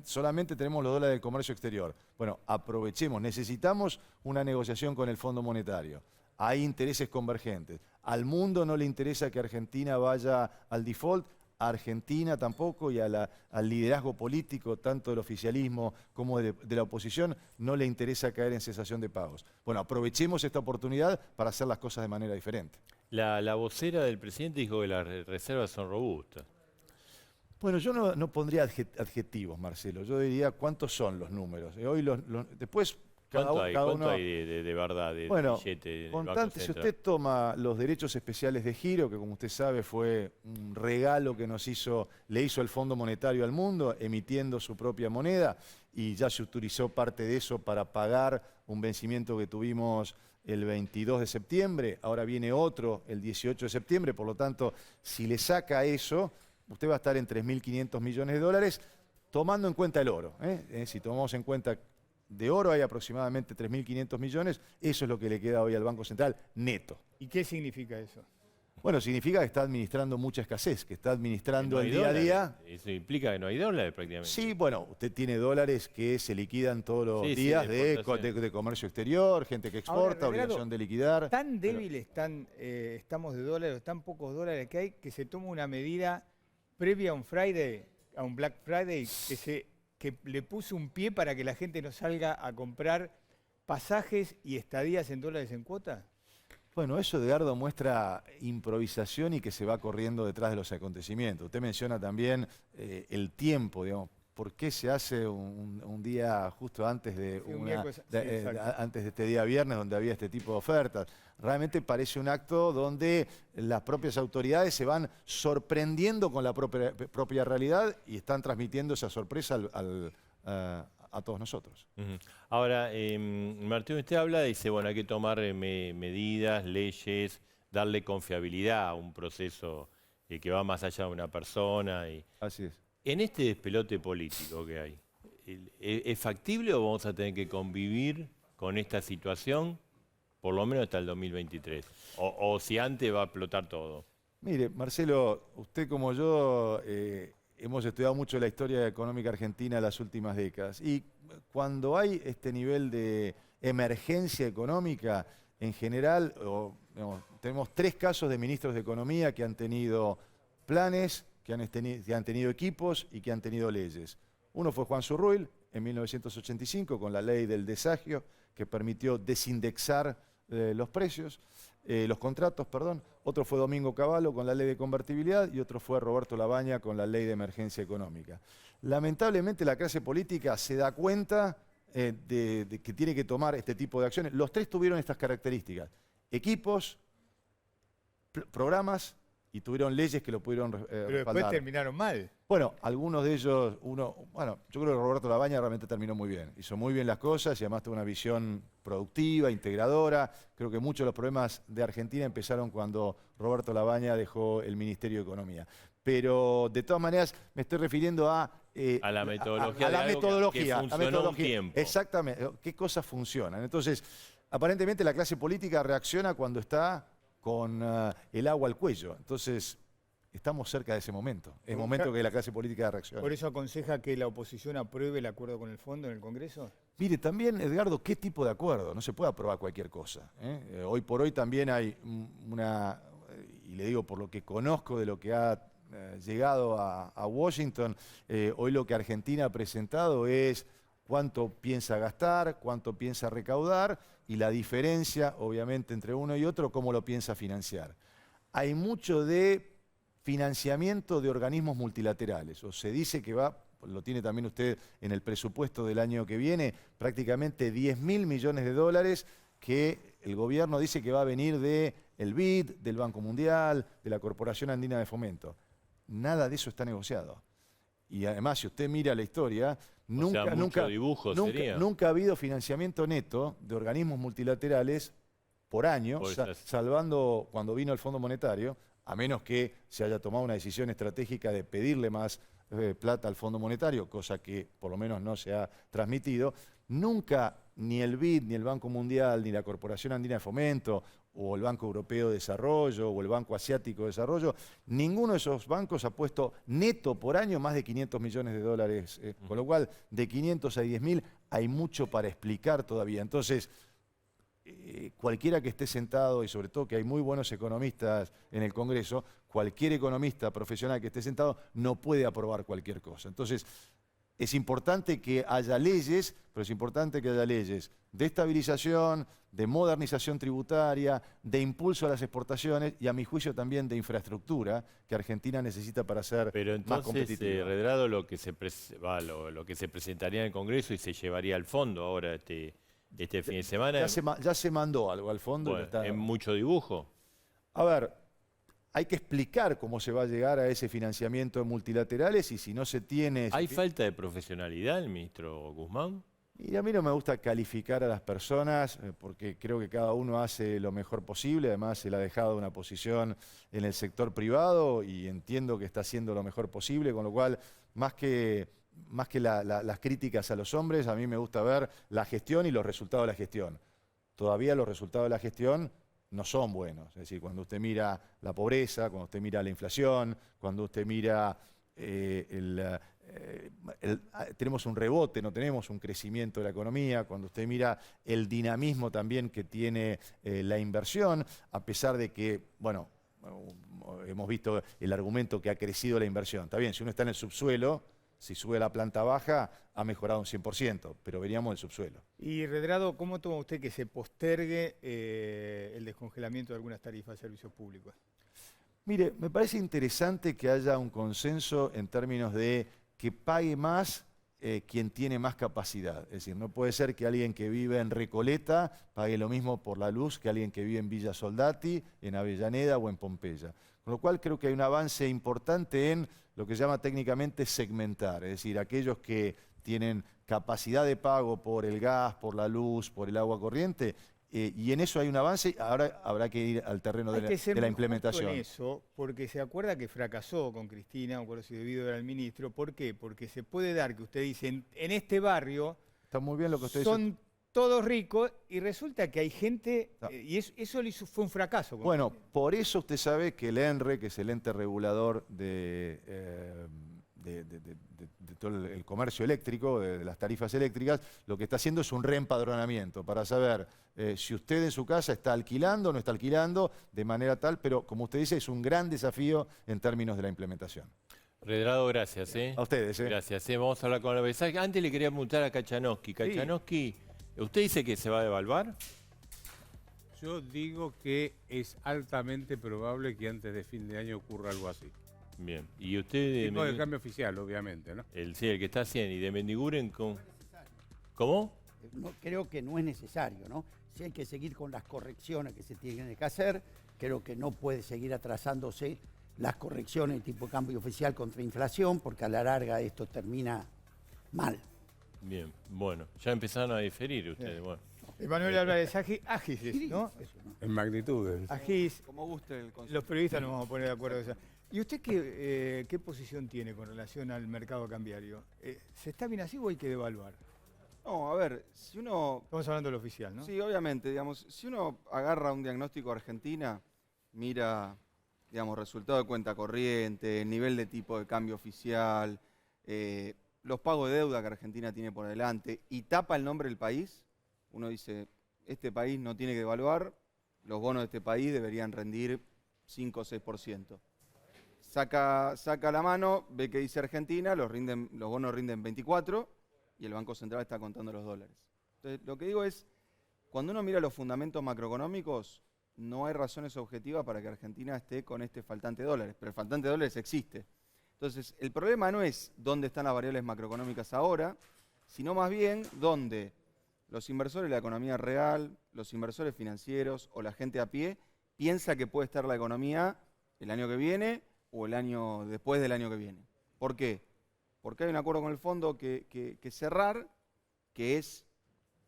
Solamente tenemos los dólares del comercio exterior. Bueno, aprovechemos. Necesitamos una negociación con el Fondo Monetario. Hay intereses convergentes. Al mundo no le interesa que Argentina vaya al default, a Argentina tampoco, y al liderazgo político, tanto del oficialismo como de la oposición, no le interesa caer en cesación de pagos. Bueno, aprovechemos esta oportunidad para hacer las cosas de manera diferente. La vocera del presidente dijo que las reservas son robustas. Bueno, yo no pondría adjetivos, Marcelo. Yo diría cuántos son los números. Hoy después... ¿Cuánto hay de verdad, de billete? Si usted toma los derechos especiales de giro, que como usted sabe fue un regalo que le hizo el Fondo Monetario al mundo, emitiendo su propia moneda, y ya se utilizó parte de eso para pagar un vencimiento que tuvimos el 22 de septiembre, ahora viene otro el 18 de septiembre, por lo tanto, si le saca eso, usted va a estar en 3.500 millones de dólares, tomando en cuenta el oro. Si tomamos en cuenta... De oro hay aproximadamente 3.500 millones, eso es lo que le queda hoy al Banco Central neto. ¿Y qué significa eso? Bueno, significa que está administrando mucha escasez, que está administrando No hay el día a dólares. día. Eso implica que no hay dólares prácticamente. Sí, bueno, usted tiene dólares que se liquidan todos los Sí, sí, días de de exportación. comercio exterior, gente que exporta, Ahora, Renato, obligación de liquidar. Tan débiles estamos de dólares, tan pocos dólares que se toma una medida previa a un Friday, a un Black Friday, que le puso un pie para que la gente no salga a comprar pasajes y estadías en dólares en cuota. Bueno, eso, Edgardo, muestra improvisación y que se va corriendo detrás de los acontecimientos. Usted menciona también el tiempo, digamos. ¿Por qué se hace un día justo antes de, Sí, un miércoles, sí, antes de este día viernes donde había este tipo de ofertas? Realmente parece un acto donde las propias autoridades se van sorprendiendo con la propia realidad y están transmitiendo esa sorpresa a todos nosotros. Ujú. Ahora, Martín, usted habla, dice, bueno, hay que tomar medidas, leyes, darle confiabilidad a un proceso que va más allá de una persona. Así es. En este despelote político que hay, ¿es factible o vamos a tener que convivir con esta situación por lo menos hasta el 2023? O si antes va a explotar todo. Mire, Marcelo, usted como yo hemos estudiado mucho la historia económica argentina en las últimas décadas y cuando hay este nivel de emergencia económica, en general, tenemos 3 casos de ministros de Economía que han tenido planes, que han tenido equipos y que han tenido leyes. Uno fue Juan Zurruil en 1985 con la ley del desagio que permitió desindexar los precios, los contratos, perdón. Otro fue Domingo Cavallo con la ley de convertibilidad y otro fue Roberto Labaña con la ley de emergencia económica. Lamentablemente la clase política se da cuenta de que tiene que tomar este tipo de acciones. Los 3 tuvieron estas características: equipos, programas y tuvieron leyes que lo pudieron Pero después respaldar. terminaron mal. Bueno, algunos de ellos, yo creo que Roberto Labaña realmente terminó muy bien. Hizo muy bien las cosas y además tuvo una visión productiva, integradora. Creo que muchos de los problemas de Argentina empezaron cuando Roberto Labaña dejó el Ministerio de Economía. Pero de todas maneras me estoy refiriendo a la metodología. a la de algo metodología. que funcionó un tiempo. Exactamente, qué cosas funcionan. Entonces, aparentemente la clase política reacciona cuando está con el agua al cuello. Entonces, estamos cerca de ese momento. Es momento que la clase política reaccione. ¿Por eso aconseja que la oposición apruebe el acuerdo con el fondo en el Congreso? Mire, también, Edgardo, ¿qué tipo de acuerdo? No se puede aprobar cualquier cosa. Hoy por hoy también hay y le digo por lo que conozco de lo que ha llegado a Washington, hoy lo que Argentina ha presentado es cuánto piensa gastar, cuánto piensa recaudar y la diferencia, obviamente, entre uno y otro, cómo lo piensa financiar. Hay mucho de financiamiento de organismos multilaterales, o se dice que lo tiene también usted en el presupuesto del año que viene, prácticamente 10.000 millones de dólares que el gobierno dice que va a venir del BID, del Banco Mundial, de la Corporación Andina de Fomento. Nada de eso está negociado. Y además, si usted mira la historia, nunca ha habido financiamiento neto de organismos multilaterales por año, salvando cuando vino el Fondo Monetario, a menos que se haya tomado una decisión estratégica de pedirle más plata al Fondo Monetario, cosa que por lo menos no se ha transmitido. Nunca ni el BID, ni el Banco Mundial, ni la Corporación Andina de Fomento, o el Banco Europeo de Desarrollo, o el Banco Asiático de Desarrollo, ninguno de esos bancos ha puesto neto por año más de 500 millones de dólares. Con lo cual, de 500 a 10.000 hay mucho para explicar todavía. Entonces, cualquiera que esté sentado, y sobre todo que hay muy buenos economistas en el Congreso, cualquier economista profesional que esté sentado no puede aprobar cualquier cosa. Entonces, es importante que haya leyes, pero es importante que haya leyes de estabilización, de modernización tributaria, de impulso a las exportaciones y, a mi juicio, también de infraestructura que Argentina necesita para ser más competitiva. Redrado, lo que se presentaría en el Congreso y se llevaría al fondo ahora este fin de semana. Ya se mandó algo al fondo. Bueno, ¿es mucho dibujo? A ver, hay que explicar cómo se va a llegar a ese financiamiento de multilaterales y si no se tiene... ¿Hay falta de profesionalidad el ministro Guzmán? Y a mí no me gusta calificar a las personas porque creo que cada uno hace lo mejor posible. Además, se le ha dejado una posición en el sector privado y entiendo que está haciendo lo mejor posible, con lo cual, más que las críticas a los hombres, a mí me gusta ver la gestión y los resultados de la gestión. Todavía los resultados de la gestión no son buenos. Es decir, cuando usted mira la pobreza, cuando usted mira la inflación, cuando usted mira tenemos un rebote, no tenemos un crecimiento de la economía, cuando usted mira el dinamismo también que tiene la inversión, a pesar de que, bueno, hemos visto el argumento que ha crecido la inversión. Está bien, si uno está en el subsuelo, si sube a la planta baja, ha mejorado un 100%, pero veníamos del subsuelo. Y Redrado, ¿cómo toma usted que se postergue el descongelamiento de algunas tarifas de servicios públicos? Mire, me parece interesante que haya un consenso en términos de que pague más quien tiene más capacidad. Es decir, no puede ser que alguien que vive en Recoleta pague lo mismo por la luz que alguien que vive en Villa Soldati, en Avellaneda o en Pompeya. Con lo cual creo que hay un avance importante en lo que se llama técnicamente segmentar. Es decir, aquellos que tienen capacidad de pago por el gas, por la luz, por el agua corriente, y en eso hay un avance. Ahora habrá que ir al terreno de la implementación. En eso, porque se acuerda que fracasó con Cristina, no acuerdo si debido era el ministro. ¿Por qué? Porque se puede dar que usted dice, en este barrio está muy bien lo que usted son dice. Todos ricos y resulta que hay gente, y eso fue un fracaso. Bueno, por eso usted sabe que el ENRE, que es el ente regulador de todo el comercio eléctrico, de las tarifas eléctricas, lo que está haciendo es un reempadronamiento para saber si usted en su casa está alquilando o no está alquilando de manera tal, pero como usted dice, es un gran desafío en términos de la implementación. Redrado, gracias. A ustedes. Gracias. Vamos a hablar con la mensaje. Antes le quería preguntar a Kachanowski. Kachanowski, ¿usted dice que se va a devaluar? Yo digo que es altamente probable que antes de fin de año ocurra algo así. Bien. ¿Y usted? Tipo de cambio oficial, obviamente, ¿no? Sí, el que está haciendo. ¿Y de Mendiguren con...? ¿Cómo? No, creo que no es necesario, ¿no? Si hay que seguir con las correcciones que se tienen que hacer, creo que no puede seguir atrasándose las correcciones de tipo de cambio oficial contra inflación, porque a la larga esto termina mal. Bien, bueno, ya empezaron a diferir ustedes. Bueno. Emanuel Álvarez Agis, ¿no? En magnitudes. Agis, como guste el concepto. Los periodistas nos vamos a poner de acuerdo en eso. ¿Y usted qué posición tiene con relación al mercado cambiario? ¿Se está bien así o hay que devaluar? No, a ver, si uno... Estamos hablando de lo oficial, ¿no? Sí, obviamente, digamos, si uno agarra un diagnóstico de Argentina, mira, digamos, resultado de cuenta corriente, el nivel de tipo de cambio oficial, los pagos de deuda que Argentina tiene por delante, y tapa el nombre del país, uno dice, este país no tiene que devaluar, los bonos de este país deberían rendir 5 o 6%. Saca la mano, ve que dice Argentina, los bonos rinden 24 y el Banco Central está contando los dólares. Entonces, lo que digo es, cuando uno mira los fundamentos macroeconómicos, no hay razones objetivas para que Argentina esté con este faltante de dólares, pero el faltante de dólares existe. Entonces, el problema no es dónde están las variables macroeconómicas ahora, sino más bien dónde los inversores de la economía real, los inversores financieros o la gente a pie piensa que puede estar la economía el año que viene o el año después del año que viene. ¿Por qué? Porque hay un acuerdo con el fondo que cerrar, que es,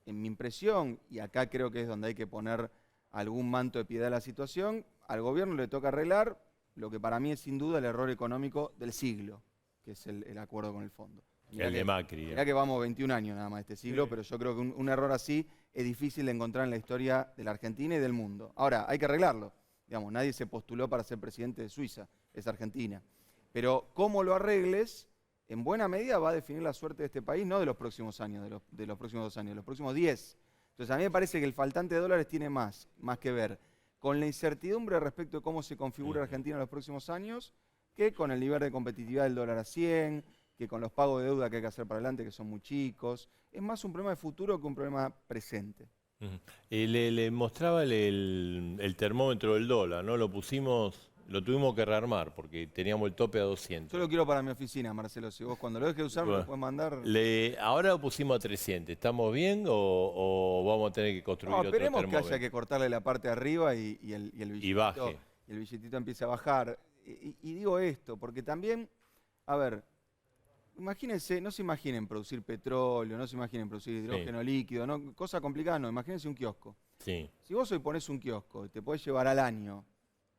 en mi impresión, y acá creo que es donde hay que poner algún manto de piedad a la situación, al gobierno le toca arreglar lo que para mí es sin duda el error económico del siglo, que es el acuerdo con el fondo. El de Macri. Mirá que vamos 21 años nada más este siglo, sí. Pero yo creo que un error así es difícil de encontrar en la historia de la Argentina y del mundo. Ahora, hay que arreglarlo. Digamos, nadie se postuló para ser presidente de Suiza, es Argentina. Pero cómo lo arregles, en buena medida va a definir la suerte de este país, no de los próximos años, de los próximos 2 años, de los próximos 10. Entonces a mí me parece que el faltante de dólares tiene más que ver con la incertidumbre respecto de cómo se configura Argentina en los próximos años, que con el nivel de competitividad del dólar a 100, que con los pagos de deuda que hay que hacer para adelante, que son muy chicos. Es más un problema de futuro que un problema presente. Le mostraba el termómetro del dólar, ¿no? Lo tuvimos que rearmar porque teníamos el tope a 200. Yo lo quiero para mi oficina, Marcelo. Si vos cuando lo dejes de usar me lo puedes mandar. Ahora lo pusimos a 300. ¿Estamos bien o vamos a tener que construir otro termómetro? Esperemos que haya que cortarle la parte de arriba y el billetito, y baje. Y el billetito empiece a bajar. Y digo esto porque también, a ver, imagínense, no se imaginen producir petróleo, no se imaginen producir hidrógeno líquido, no, cosa complicada no, imagínense un kiosco. Sí. Si vos hoy pones un kiosco y te podés llevar al año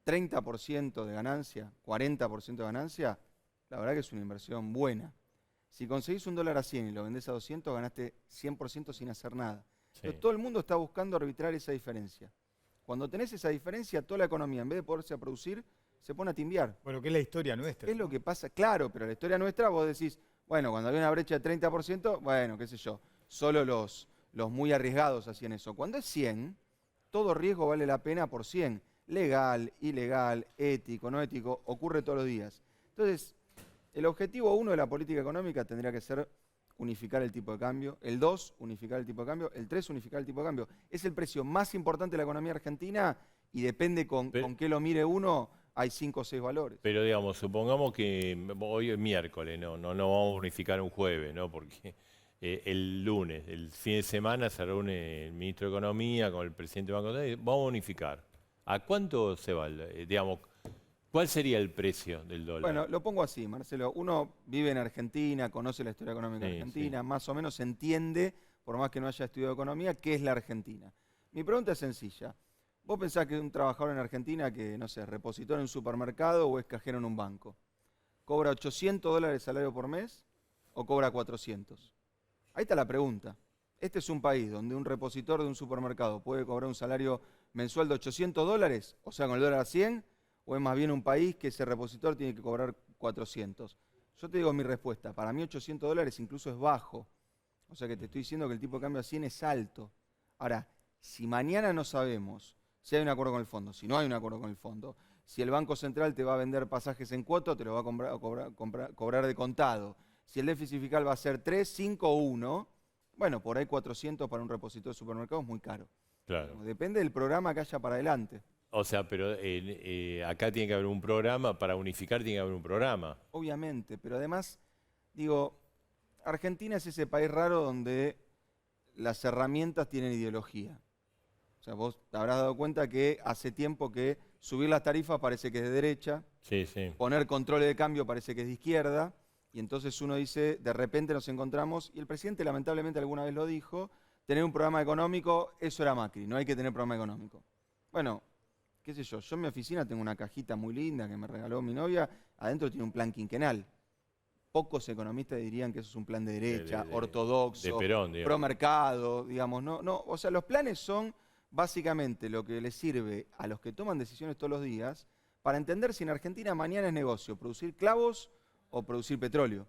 30% de ganancia, 40% de ganancia, la verdad que es una inversión buena. Si conseguís un dólar a 100 y lo vendés a 200, ganaste 100% sin hacer nada. Sí. Pero todo el mundo está buscando arbitrar esa diferencia. Cuando tenés esa diferencia, toda la economía, en vez de poderse producir, se pone a timbiar. Bueno, que es la historia nuestra. ¿Qué es lo que pasa? Claro, pero la historia nuestra, vos decís, bueno, cuando había una brecha de 30%, bueno, qué sé yo, solo los muy arriesgados hacían eso. Cuando es 100, todo riesgo vale la pena por 100. Legal, ilegal, ético, no ético, ocurre todos los días. Entonces, el objetivo 1 de la política económica tendría que ser unificar el tipo de cambio, el 2, unificar el tipo de cambio, el 3, unificar el tipo de cambio. Es el precio más importante de la economía argentina y depende con qué lo mire uno, hay 5 o 6 valores. Pero digamos, supongamos que hoy es miércoles, no vamos a unificar un jueves, ¿no? Porque el lunes, el fin de semana, se reúne el ministro de Economía con el presidente del Banco Central y vamos a unificar. ¿A cuánto se va? Digamos, ¿cuál sería el precio del dólar? Bueno, lo pongo así, Marcelo. Uno vive en Argentina, conoce la historia económica argentina, más o menos entiende, por más que no haya estudiado economía, qué es la Argentina. Mi pregunta es sencilla. ¿Vos pensás que un trabajador en Argentina que, no sé, repositor en un supermercado o es cajero en un banco, cobra $800 salario por mes o cobra 400? Ahí está la pregunta. Este es un país donde un repositor de un supermercado puede cobrar un salario mensual de $800, o sea, con el dólar a 100, o es más bien un país que ese repositor tiene que cobrar 400. Yo te digo mi respuesta. Para mí $800 incluso es bajo. O sea que te estoy diciendo que el tipo de cambio a 100 es alto. Ahora, si mañana no sabemos si hay un acuerdo con el fondo, si no hay un acuerdo con el fondo, si el Banco Central te va a vender pasajes en cuota, te lo va a cobrar de contado, si el déficit fiscal va a ser 3, 5 o 1, bueno, por ahí 400 para un repositor de supermercado es muy caro. Claro. Depende del programa que haya para adelante. O sea, pero acá tiene que haber un programa, para unificar tiene que haber un programa. Obviamente, pero además, digo, Argentina es ese país raro donde las herramientas tienen ideología. O sea, vos te habrás dado cuenta que hace tiempo que subir las tarifas parece que es de derecha, Sí, sí. poner controles de cambio parece que es de izquierda, y entonces uno dice, de repente nos encontramos, y el presidente lamentablemente alguna vez lo dijo, tener un programa económico, eso era Macri, no hay que tener programa económico. Bueno, qué sé yo en mi oficina tengo una cajita muy linda que me regaló mi novia, adentro tiene un plan quinquenal. Pocos economistas dirían que eso es un plan de derecha, ortodoxo, de Perón, digamos. pro mercado, digamos, no, o sea, los planes son básicamente lo que les sirve a los que toman decisiones todos los días para entender si en Argentina mañana es negocio producir clavos o producir petróleo.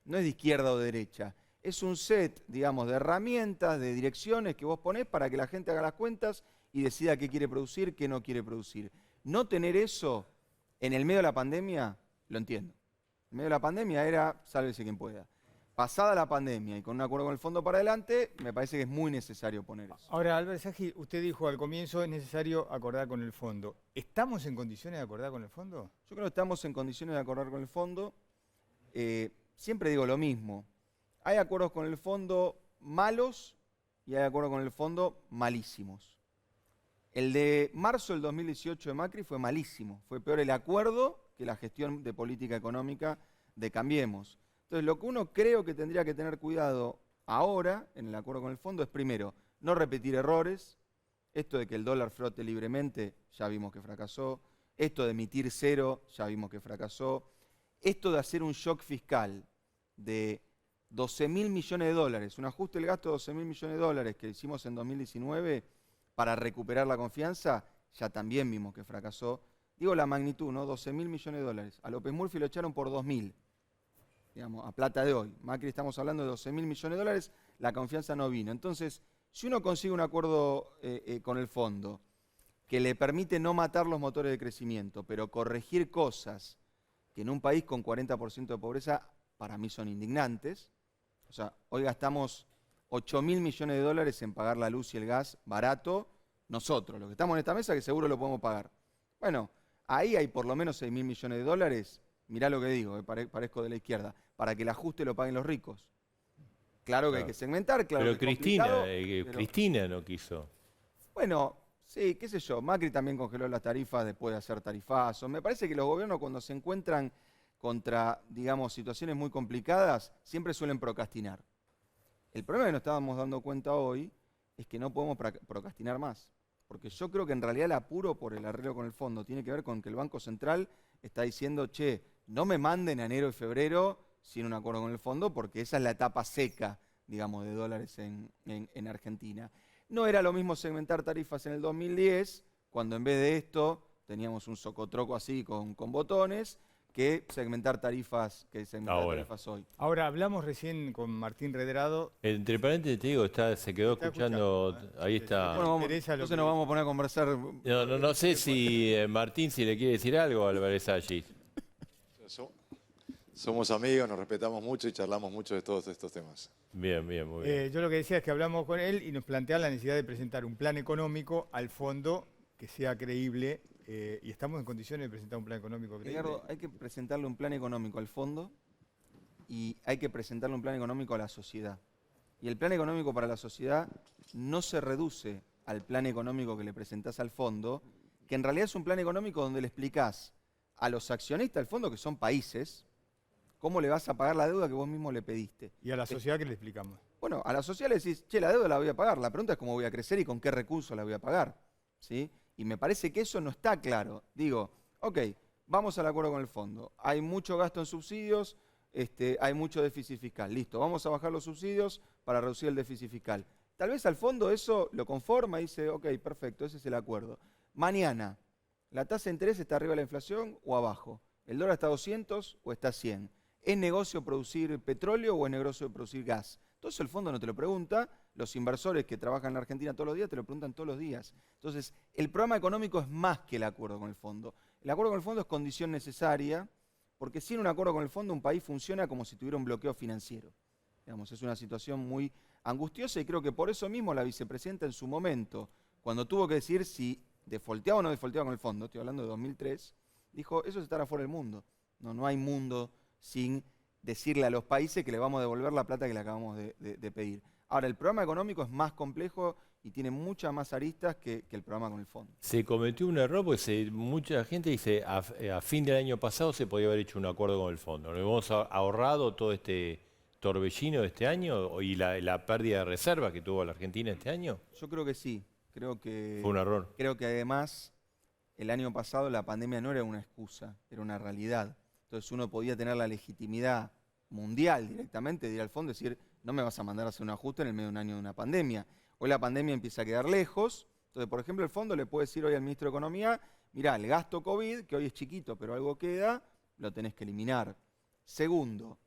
No es de izquierda o de derecha. Es un set, digamos, de herramientas, de direcciones que vos ponés para que la gente haga las cuentas y decida qué quiere producir, qué no quiere producir. No tener eso en el medio de la pandemia, lo entiendo. En medio de la pandemia era sálvese quien pueda. Pasada la pandemia y con un acuerdo con el fondo para adelante, me parece que es muy necesario poner eso. Ahora, Álvarez Saji, usted dijo al comienzo es necesario acordar con el fondo. ¿Estamos en condiciones de acordar con el fondo? Yo creo que estamos en condiciones de acordar con el fondo. Siempre digo lo mismo. Hay acuerdos con el fondo malos y hay acuerdos con el fondo malísimos. El de marzo del 2018 de Macri fue malísimo. Fue peor el acuerdo que la gestión de política económica de Cambiemos. Entonces, lo que uno creo que tendría que tener cuidado ahora, en el acuerdo con el fondo, es primero, no repetir errores. Esto de que el dólar flote libremente, ya vimos que fracasó. Esto de emitir cero, ya vimos que fracasó. Esto de hacer un shock fiscal de 12.000 millones de dólares, un ajuste del gasto de 12.000 millones de dólares que hicimos en 2019 para recuperar la confianza, ya también vimos que fracasó. Digo la magnitud, ¿no? 12.000 millones de dólares. A López Murphy lo echaron por 2.000, digamos, a plata de hoy. Macri estamos hablando de 12.000 millones de dólares, la confianza no vino. Entonces, si uno consigue un acuerdo con el fondo que le permite no matar los motores de crecimiento, pero corregir cosas que en un país con 40% de pobreza para mí son indignantes. O sea, hoy gastamos 8.000 millones de dólares en pagar la luz y el gas barato, nosotros, los que estamos en esta mesa, que seguro lo podemos pagar. Bueno, ahí hay por lo menos 6.000 millones de dólares, mirá lo que digo, parezco de la izquierda, para que el ajuste lo paguen los ricos. Claro que hay que segmentar, claro pero que es Cristina, pero Cristina no quiso. Bueno, sí, qué sé yo, Macri también congeló las tarifas después de hacer tarifazos. Me parece que los gobiernos cuando se encuentran contra, digamos, situaciones muy complicadas, siempre suelen procrastinar. El problema que nos estábamos dando cuenta hoy es que no podemos procrastinar más. Porque yo creo que en realidad el apuro por el arreglo con el fondo tiene que ver con que el Banco Central está diciendo, che, no me manden a enero y febrero sin un acuerdo con el fondo, porque esa es la etapa seca, digamos, de dólares en Argentina. No era lo mismo segmentar tarifas en el 2010, cuando en vez de esto teníamos un socotroco así con botones, que segmentar tarifas hoy. Ahora, hablamos recién con Martín Redrado. Entre paréntesis te digo, se quedó escuchando, ahí está. Bueno, entonces nos vamos a poner a conversar. No sé si Martín, si le quiere decir algo a Álvarez allí. Somos amigos, nos respetamos mucho y charlamos mucho de todos estos temas. Bien, muy bien. Yo lo que decía es que hablamos con él y nos plantea la necesidad de presentar un plan económico al fondo que sea creíble. Y estamos en condiciones de presentar un plan económico creíble. Ricardo, hay que presentarle un plan económico al fondo y hay que presentarle un plan económico a la sociedad. Y el plan económico para la sociedad no se reduce al plan económico que le presentás al fondo, que en realidad es un plan económico donde le explicás a los accionistas del fondo, que son países, cómo le vas a pagar la deuda que vos mismo le pediste. ¿Y a la sociedad qué le explicamos? Bueno, a la sociedad le decís, che, la deuda la voy a pagar. La pregunta es cómo voy a crecer y con qué recursos la voy a pagar, ¿sí? Y me parece que eso no está claro. Digo, ok, vamos al acuerdo con el fondo. Hay mucho gasto en subsidios, hay mucho déficit fiscal. Listo, vamos a bajar los subsidios para reducir el déficit fiscal. Tal vez al fondo eso lo conforma y dice, ok, perfecto, ese es el acuerdo. Mañana, ¿la tasa de interés está arriba de la inflación o abajo? ¿El dólar está a 200 o está a 100? ¿Es negocio producir petróleo o es negocio producir gas? Entonces el fondo no te lo pregunta, los inversores que trabajan en la Argentina todos los días te lo preguntan todos los días. Entonces, el programa económico es más que el acuerdo con el fondo. El acuerdo con el fondo es condición necesaria, porque sin un acuerdo con el fondo un país funciona como si tuviera un bloqueo financiero. Digamos, es una situación muy angustiosa y creo que por eso mismo la vicepresidenta en su momento, cuando tuvo que decir si defolteaba o no defolteaba con el fondo, estoy hablando de 2003, dijo, eso es estar afuera del mundo. No hay mundo sin decirle a los países que le vamos a devolver la plata que le acabamos de pedir. Ahora, el programa económico es más complejo y tiene muchas más aristas que el programa con el fondo. Se cometió un error porque mucha gente dice a fin del año pasado se podía haber hecho un acuerdo con el fondo. ¿Nos hemos ahorrado todo este torbellino de este año y la pérdida de reservas que tuvo la Argentina este año? Yo creo que sí. Creo que fue un error. Creo que además el año pasado la pandemia no era una excusa, era una realidad. Entonces uno podía tener la legitimidad mundial directamente de ir al fondo y decir, no me vas a mandar a hacer un ajuste en el medio de un año de una pandemia. Hoy la pandemia empieza a quedar lejos, entonces por ejemplo el fondo le puede decir hoy al ministro de Economía, mirá, el gasto COVID, que hoy es chiquito pero algo queda, lo tenés que eliminar. Segundo,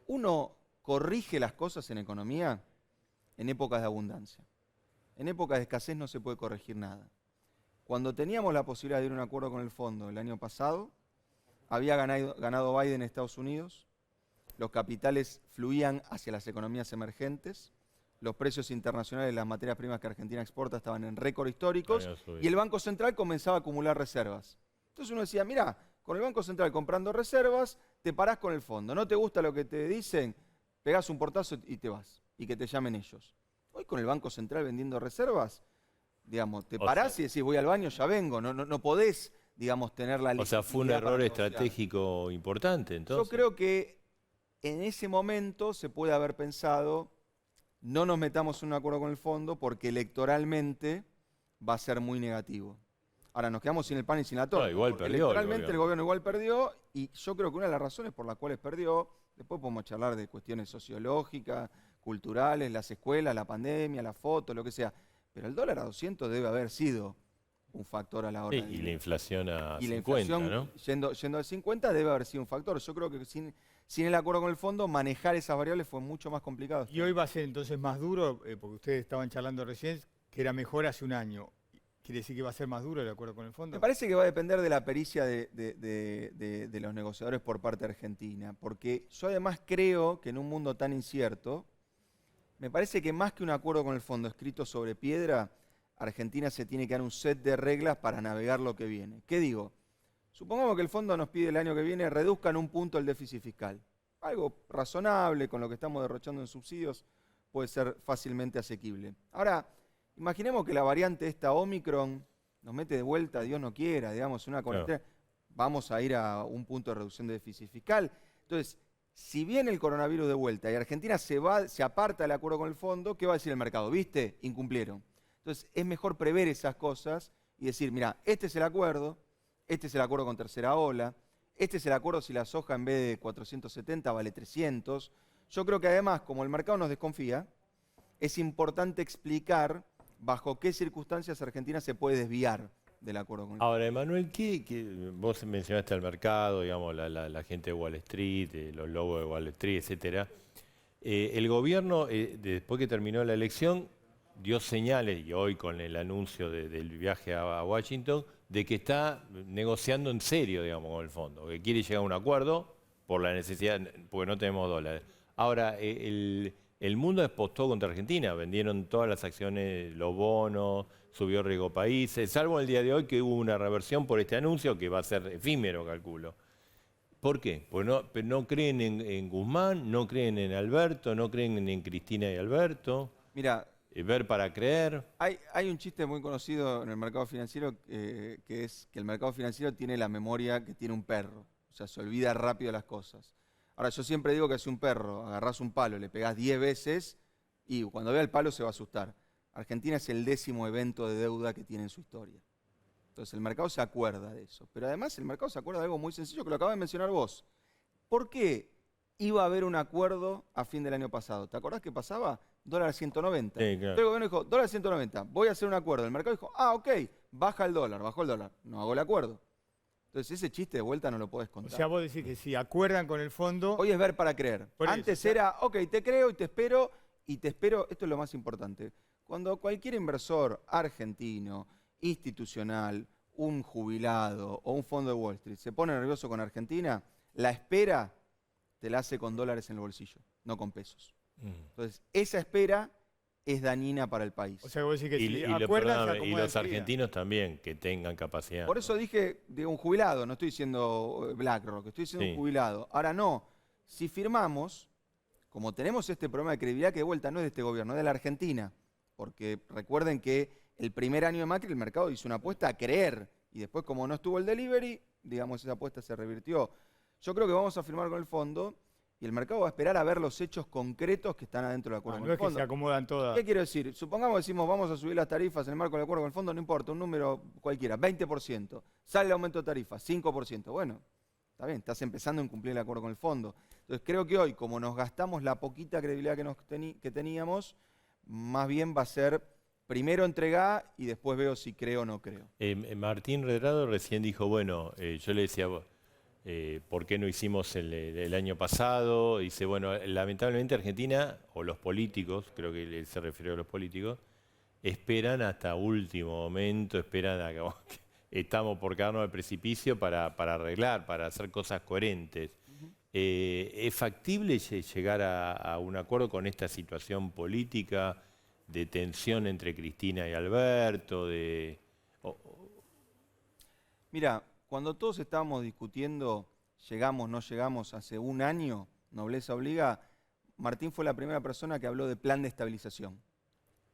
uno corrige las cosas en economía en épocas de abundancia. En épocas de escasez no se puede corregir nada. Cuando teníamos la posibilidad de ir a un acuerdo con el fondo el año pasado, había ganado Biden en Estados Unidos, los capitales fluían hacia las economías emergentes, los precios internacionales de las materias primas que Argentina exporta estaban en récord históricos y el Banco Central comenzaba a acumular reservas. Entonces uno decía, mira, con el Banco Central comprando reservas, te parás con el fondo. No te gusta lo que te dicen, pegás un portazo y te vas, y que te llamen ellos. Hoy con el Banco Central vendiendo reservas, digamos, te parás y decís, voy al baño, ya vengo, no podés, digamos, tener la legitimidad. O sea, fue un error estratégico importante, entonces. Yo creo que en ese momento se puede haber pensado, no nos metamos en un acuerdo con el fondo porque electoralmente va a ser muy negativo. Ahora nos quedamos sin el pan y sin la torta. Igual perdió. Electoralmente el gobierno igual perdió y yo creo que una de las razones por las cuales perdió, después podemos charlar de cuestiones sociológicas, culturales, las escuelas, la pandemia, la foto, lo que sea, pero el dólar a 200 debe haber sido un factor a la hora de... Y la inflación a 50, la inflación, ¿no? Yendo al 50 debe haber sido un factor. Yo creo que sin el acuerdo con el fondo, manejar esas variables fue mucho más complicado. Y hoy va a ser entonces más duro, porque ustedes estaban charlando recién, que era mejor hace un año. ¿Quiere decir que va a ser más duro el acuerdo con el fondo? Me parece que va a depender de la pericia de los negociadores por parte de Argentina, porque yo además creo que en un mundo tan incierto, me parece que más que un acuerdo con el fondo escrito sobre piedra, Argentina se tiene que dar un set de reglas para navegar lo que viene. ¿Qué digo? Supongamos que el fondo nos pide el año que viene reduzcan un punto el déficit fiscal. Algo razonable, con lo que estamos derrochando en subsidios, puede ser fácilmente asequible. Ahora, imaginemos que la variante esta Omicron nos mete de vuelta, Dios no quiera, digamos, una cuarentena. Claro. Vamos a ir a un punto de reducción de déficit fiscal. Entonces, si viene el coronavirus de vuelta y Argentina se aparta del acuerdo con el fondo, ¿qué va a decir el mercado? ¿Viste? Incumplieron. Entonces, es mejor prever esas cosas y decir, mira, este es el acuerdo con tercera ola, este es el acuerdo si la soja en vez de 470 vale 300. Yo creo que además, como el mercado nos desconfía, es importante explicar bajo qué circunstancias Argentina se puede desviar del acuerdo con el Ahora, Emanuel, vos mencionaste al mercado, digamos, la gente de Wall Street, los lobos de Wall Street, etcétera. El gobierno, después que terminó la elección, dio señales, y hoy con el anuncio del viaje a Washington, de que está negociando en serio, digamos, con el fondo, que quiere llegar a un acuerdo por la necesidad, porque no tenemos dólares. Ahora, el mundo apostó contra Argentina, vendieron todas las acciones, los bonos, subió riesgo países, salvo el día de hoy que hubo una reversión por este anuncio que va a ser efímero, calculo. ¿Por qué? Pues no creen en Guzmán, no creen en Alberto, no creen en Cristina y Alberto. Mira, ver para creer. Hay un chiste muy conocido en el mercado financiero que es que el mercado financiero tiene la memoria que tiene un perro. O sea, se olvida rápido las cosas. Ahora, yo siempre digo que si un perro agarrás un palo, le pegás 10 veces y cuando vea el palo se va a asustar. Argentina es el 10º evento de deuda que tiene en su historia. Entonces el mercado se acuerda de eso. Pero además el mercado se acuerda de algo muy sencillo que lo acabas de mencionar vos. ¿Por qué iba a haber un acuerdo a fin del año pasado? ¿Te acordás qué pasaba? Dólar 190. Sí, claro. Entonces el gobierno dijo, dólar 190, voy a hacer un acuerdo. El mercado dijo, ok, baja el dólar, bajó el dólar, no hago el acuerdo. Entonces ese chiste de vuelta no lo podés contar. O sea, vos decís que si acuerdan con el fondo... Hoy es ver para creer. Antes era, ok, te creo y te espero, esto es lo más importante. Cuando cualquier inversor argentino, institucional, un jubilado o un fondo de Wall Street se pone nervioso con Argentina, la espera te la hace con dólares en el bolsillo, no con pesos. Entonces, esa espera es dañina para el país. O sea, vos decís que si y los argentinos también, que tengan capacidad. Por eso dije de un jubilado, no estoy diciendo BlackRock, estoy diciendo un jubilado. Ahora no, si firmamos, como tenemos este problema de credibilidad que de vuelta no es de este gobierno, es de la Argentina, porque recuerden que el primer año de Macri el mercado hizo una apuesta a creer, y después como no estuvo el delivery, digamos, esa apuesta se revirtió. Yo creo que vamos a firmar con el fondo, y el mercado va a esperar a ver los hechos concretos que están adentro del acuerdo con el fondo. No es que se acomodan todas. ¿Qué quiero decir? Supongamos decimos vamos a subir las tarifas en el marco del acuerdo con el fondo, no importa, un número cualquiera, 20%. Sale el aumento de tarifas, 5%. Bueno, está bien, estás empezando a incumplir el acuerdo con el fondo. Entonces creo que hoy, como nos gastamos la poquita credibilidad que teníamos, más bien va a ser primero entregar y después veo si creo o no creo. Martín Redrado recién dijo, bueno, yo le decía... ¿por qué no hicimos el año pasado? Dice, bueno, lamentablemente Argentina, o los políticos, creo que él se refirió a los políticos, esperan hasta último momento, esperan a que estamos por quedarnos al precipicio para arreglar, para hacer cosas coherentes. ¿Es factible llegar a un acuerdo con esta situación política de tensión entre Cristina y Alberto? Mira, cuando todos estábamos discutiendo, llegamos, no llegamos, hace un año, Nobleza Obliga, Martín fue la primera persona que habló de plan de estabilización.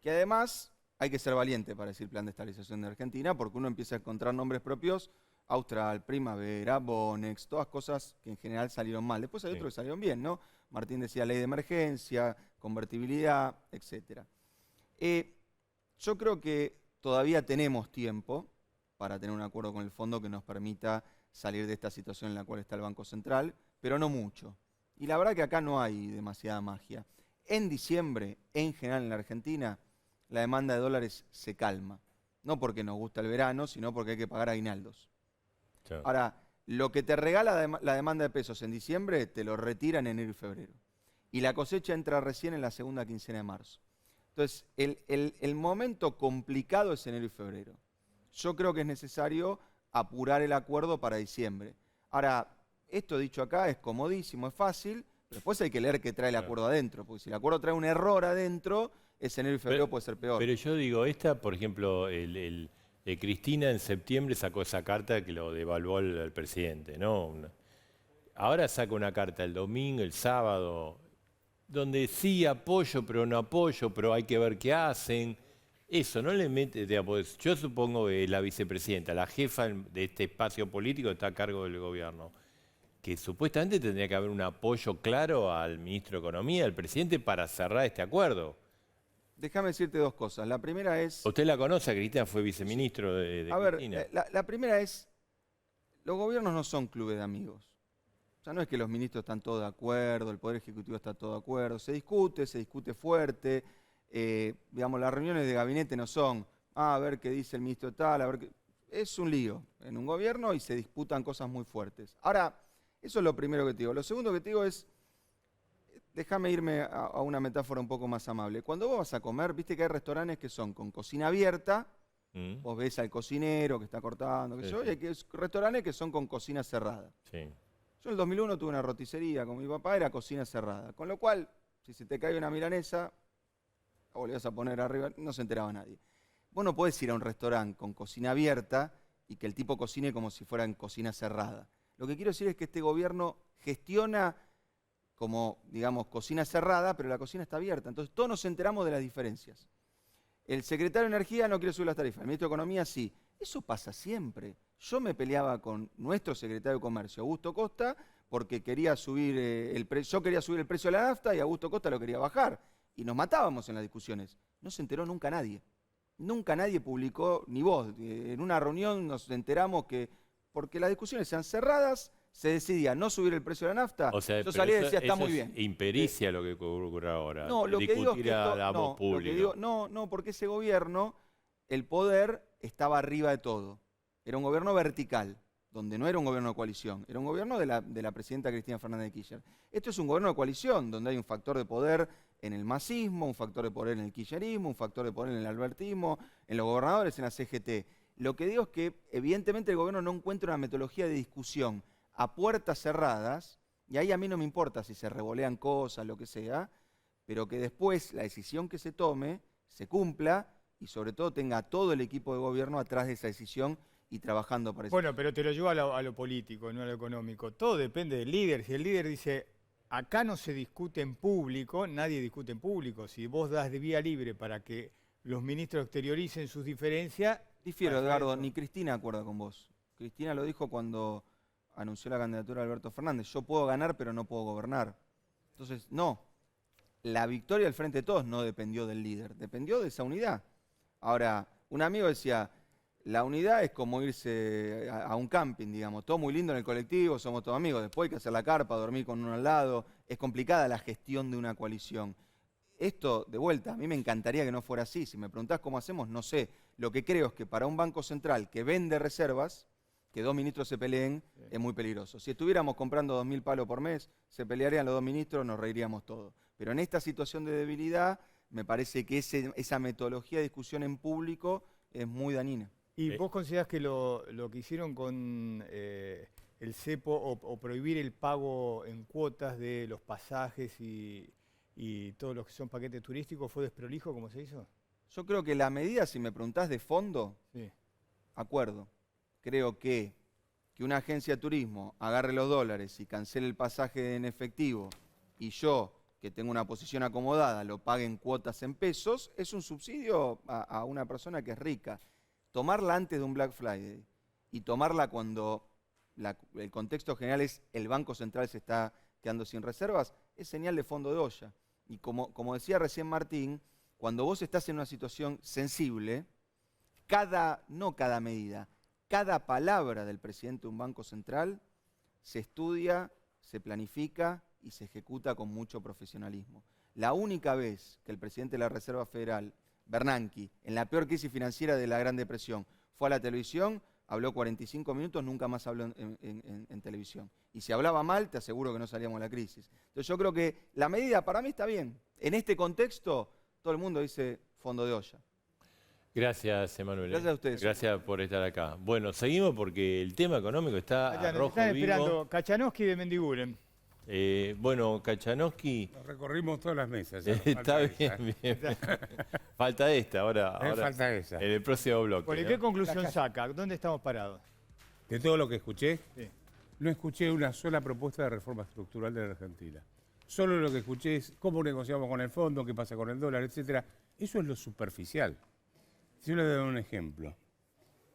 Que además hay que ser valiente para decir plan de estabilización de Argentina, porque uno empieza a encontrar nombres propios, Austral, Primavera, Bonex, todas cosas que en general salieron mal. Después hay otros que salieron bien, ¿no? Martín decía ley de emergencia, convertibilidad, etc. Yo creo que todavía tenemos tiempo para tener un acuerdo con el fondo que nos permita salir de esta situación en la cual está el Banco Central, pero no mucho. Y la verdad que acá no hay demasiada magia. En diciembre, en general en la Argentina, la demanda de dólares se calma. No porque nos gusta el verano, sino porque hay que pagar aguinaldos. Claro. Ahora, lo que te regala la demanda de pesos en diciembre, te lo retira en enero y febrero. Y la cosecha entra recién en la segunda quincena de marzo. Entonces, el momento complicado es enero y febrero. Yo creo que es necesario apurar el acuerdo para diciembre. Ahora, esto dicho acá es comodísimo, es fácil, pero después hay que leer qué trae el acuerdo adentro, porque si el acuerdo trae un error adentro, ese enero y febrero puede ser peor. Pero yo digo, por ejemplo, Cristina en septiembre sacó esa carta que lo devaluó al presidente, ¿no? Ahora saca una carta el domingo, el sábado, donde sí apoyo, pero no apoyo, pero hay que ver qué hacen. Eso, no le mete, digamos, yo supongo que la vicepresidenta, la jefa de este espacio político está a cargo del gobierno, que supuestamente tendría que haber un apoyo claro al ministro de Economía, al presidente, para cerrar este acuerdo. Déjame decirte dos cosas. La primera es... ¿Usted la conoce? Cristina fue viceministro de Cristina. A ver, la primera es, los gobiernos no son clubes de amigos. O sea, no es que los ministros están todos de acuerdo, el Poder Ejecutivo está todo de acuerdo. Se discute fuerte. digamos, las reuniones de gabinete no son, a ver qué dice el ministro tal, a ver qué... Es un lío en un gobierno y se disputan cosas muy fuertes. Ahora, eso es lo primero que te digo. Lo segundo que te digo es, déjame irme a una metáfora un poco más amable. Cuando vos vas a comer, viste que hay restaurantes que son con cocina abierta, vos ves al cocinero que está cortando, y hay restaurantes que son con cocina cerrada. Sí. Yo en el 2001 tuve una roticería con mi papá, era cocina cerrada. Con lo cual, si se te cae una milanesa, la volvías a poner arriba, no se enteraba nadie. Vos no podés ir a un restaurante con cocina abierta y que el tipo cocine como si fuera en cocina cerrada. Lo que quiero decir es que este gobierno gestiona como, digamos, cocina cerrada, pero la cocina está abierta. Entonces todos nos enteramos de las diferencias. El secretario de Energía no quiere subir las tarifas, el ministro de Economía sí. Eso pasa siempre. Yo me peleaba con nuestro secretario de Comercio, Augusto Costa, porque quería subir yo quería subir el precio de la nafta y Augusto Costa lo quería bajar. Y nos matábamos en las discusiones. No se enteró nunca nadie. Nunca nadie publicó, ni vos. En una reunión nos enteramos que, porque las discusiones sean cerradas, se decidía no subir el precio de la nafta. O sea, yo salía y decía, está muy bien. Impericia lo que ocurre ahora. No, lo que digo es que no, porque ese gobierno, el poder estaba arriba de todo. Era un gobierno vertical, donde no era un gobierno de coalición, era un gobierno de la presidenta Cristina Fernández de Kirchner. Esto es un gobierno de coalición, donde hay un factor de poder en el masismo, un factor de poder en el kirchnerismo, un factor de poder en el albertismo, en los gobernadores, en la CGT. Lo que digo es que evidentemente el gobierno no encuentra una metodología de discusión a puertas cerradas, y ahí a mí no me importa si se revolean cosas, lo que sea, pero que después la decisión que se tome se cumpla y sobre todo tenga a todo el equipo de gobierno atrás de esa decisión y trabajando para eso. Bueno, pero te lo llevo a lo político, no a lo económico. Todo depende del líder. Si el líder dice, acá no se discute en público, nadie discute en público. Si vos das de vía libre para que los ministros exterioricen sus diferencias... Difiero, Edgardo, ni Cristina acuerda con vos. Cristina lo dijo cuando anunció la candidatura de Alberto Fernández. Yo puedo ganar, pero no puedo gobernar. Entonces, no. La victoria del Frente de Todos no dependió del líder, dependió de esa unidad. Ahora, un amigo decía, la unidad es como irse a un camping, digamos. Todo muy lindo en el colectivo, somos todos amigos. Después hay que hacer la carpa, dormir con uno al lado. Es complicada la gestión de una coalición. Esto, de vuelta, a mí me encantaría que no fuera así. Si me preguntás cómo hacemos, no sé. Lo que creo es que para un banco central que vende reservas, que dos ministros se peleen, es muy peligroso. Si estuviéramos comprando 2.000 palos por mes, se pelearían los dos ministros, nos reiríamos todos. Pero en esta situación de debilidad, me parece que esa metodología de discusión en público es muy dañina. ¿Y vos considerás que lo que hicieron con el cepo o prohibir el pago en cuotas de los pasajes y todos los que son paquetes turísticos fue desprolijo como se hizo? Yo creo que la medida, si me preguntás de fondo, sí. Acuerdo. Creo que una agencia de turismo agarre los dólares y cancele el pasaje en efectivo y yo, que tengo una posición acomodada, lo pague en cuotas en pesos, es un subsidio a una persona que es rica. Tomarla antes de un Black Friday y tomarla cuando el contexto general es el Banco Central se está quedando sin reservas, es señal de fondo de olla. Y como decía recién Martín, cuando vos estás en una situación sensible, no cada medida, cada palabra del presidente de un banco central se estudia, se planifica y se ejecuta con mucho profesionalismo. La única vez que el presidente de la Reserva Federal, Bernanke, en la peor crisis financiera de la Gran Depresión, fue a la televisión, habló 45 minutos, nunca más habló en televisión. Y si hablaba mal, te aseguro que no salíamos de la crisis. Entonces yo creo que la medida para mí está bien. En este contexto, todo el mundo dice fondo de olla. Gracias, Emanuel. Gracias a ustedes. Gracias por estar acá. Bueno, seguimos porque el tema económico está a rojo están vivo. esperando Kachanowski de Mendiguren. Bueno, Kachanowski... Nos recorrimos todas las mesas. Está bien. Falta esta, ahora falta esa. En el próximo bloque. Bueno, ¿y qué conclusión saca? ¿Dónde estamos parados? De todo lo que escuché, sí. No escuché una sola propuesta de reforma estructural de la Argentina. Solo lo que escuché es cómo negociamos con el fondo, qué pasa con el dólar, etcétera. Eso es lo superficial. Si yo le doy un ejemplo,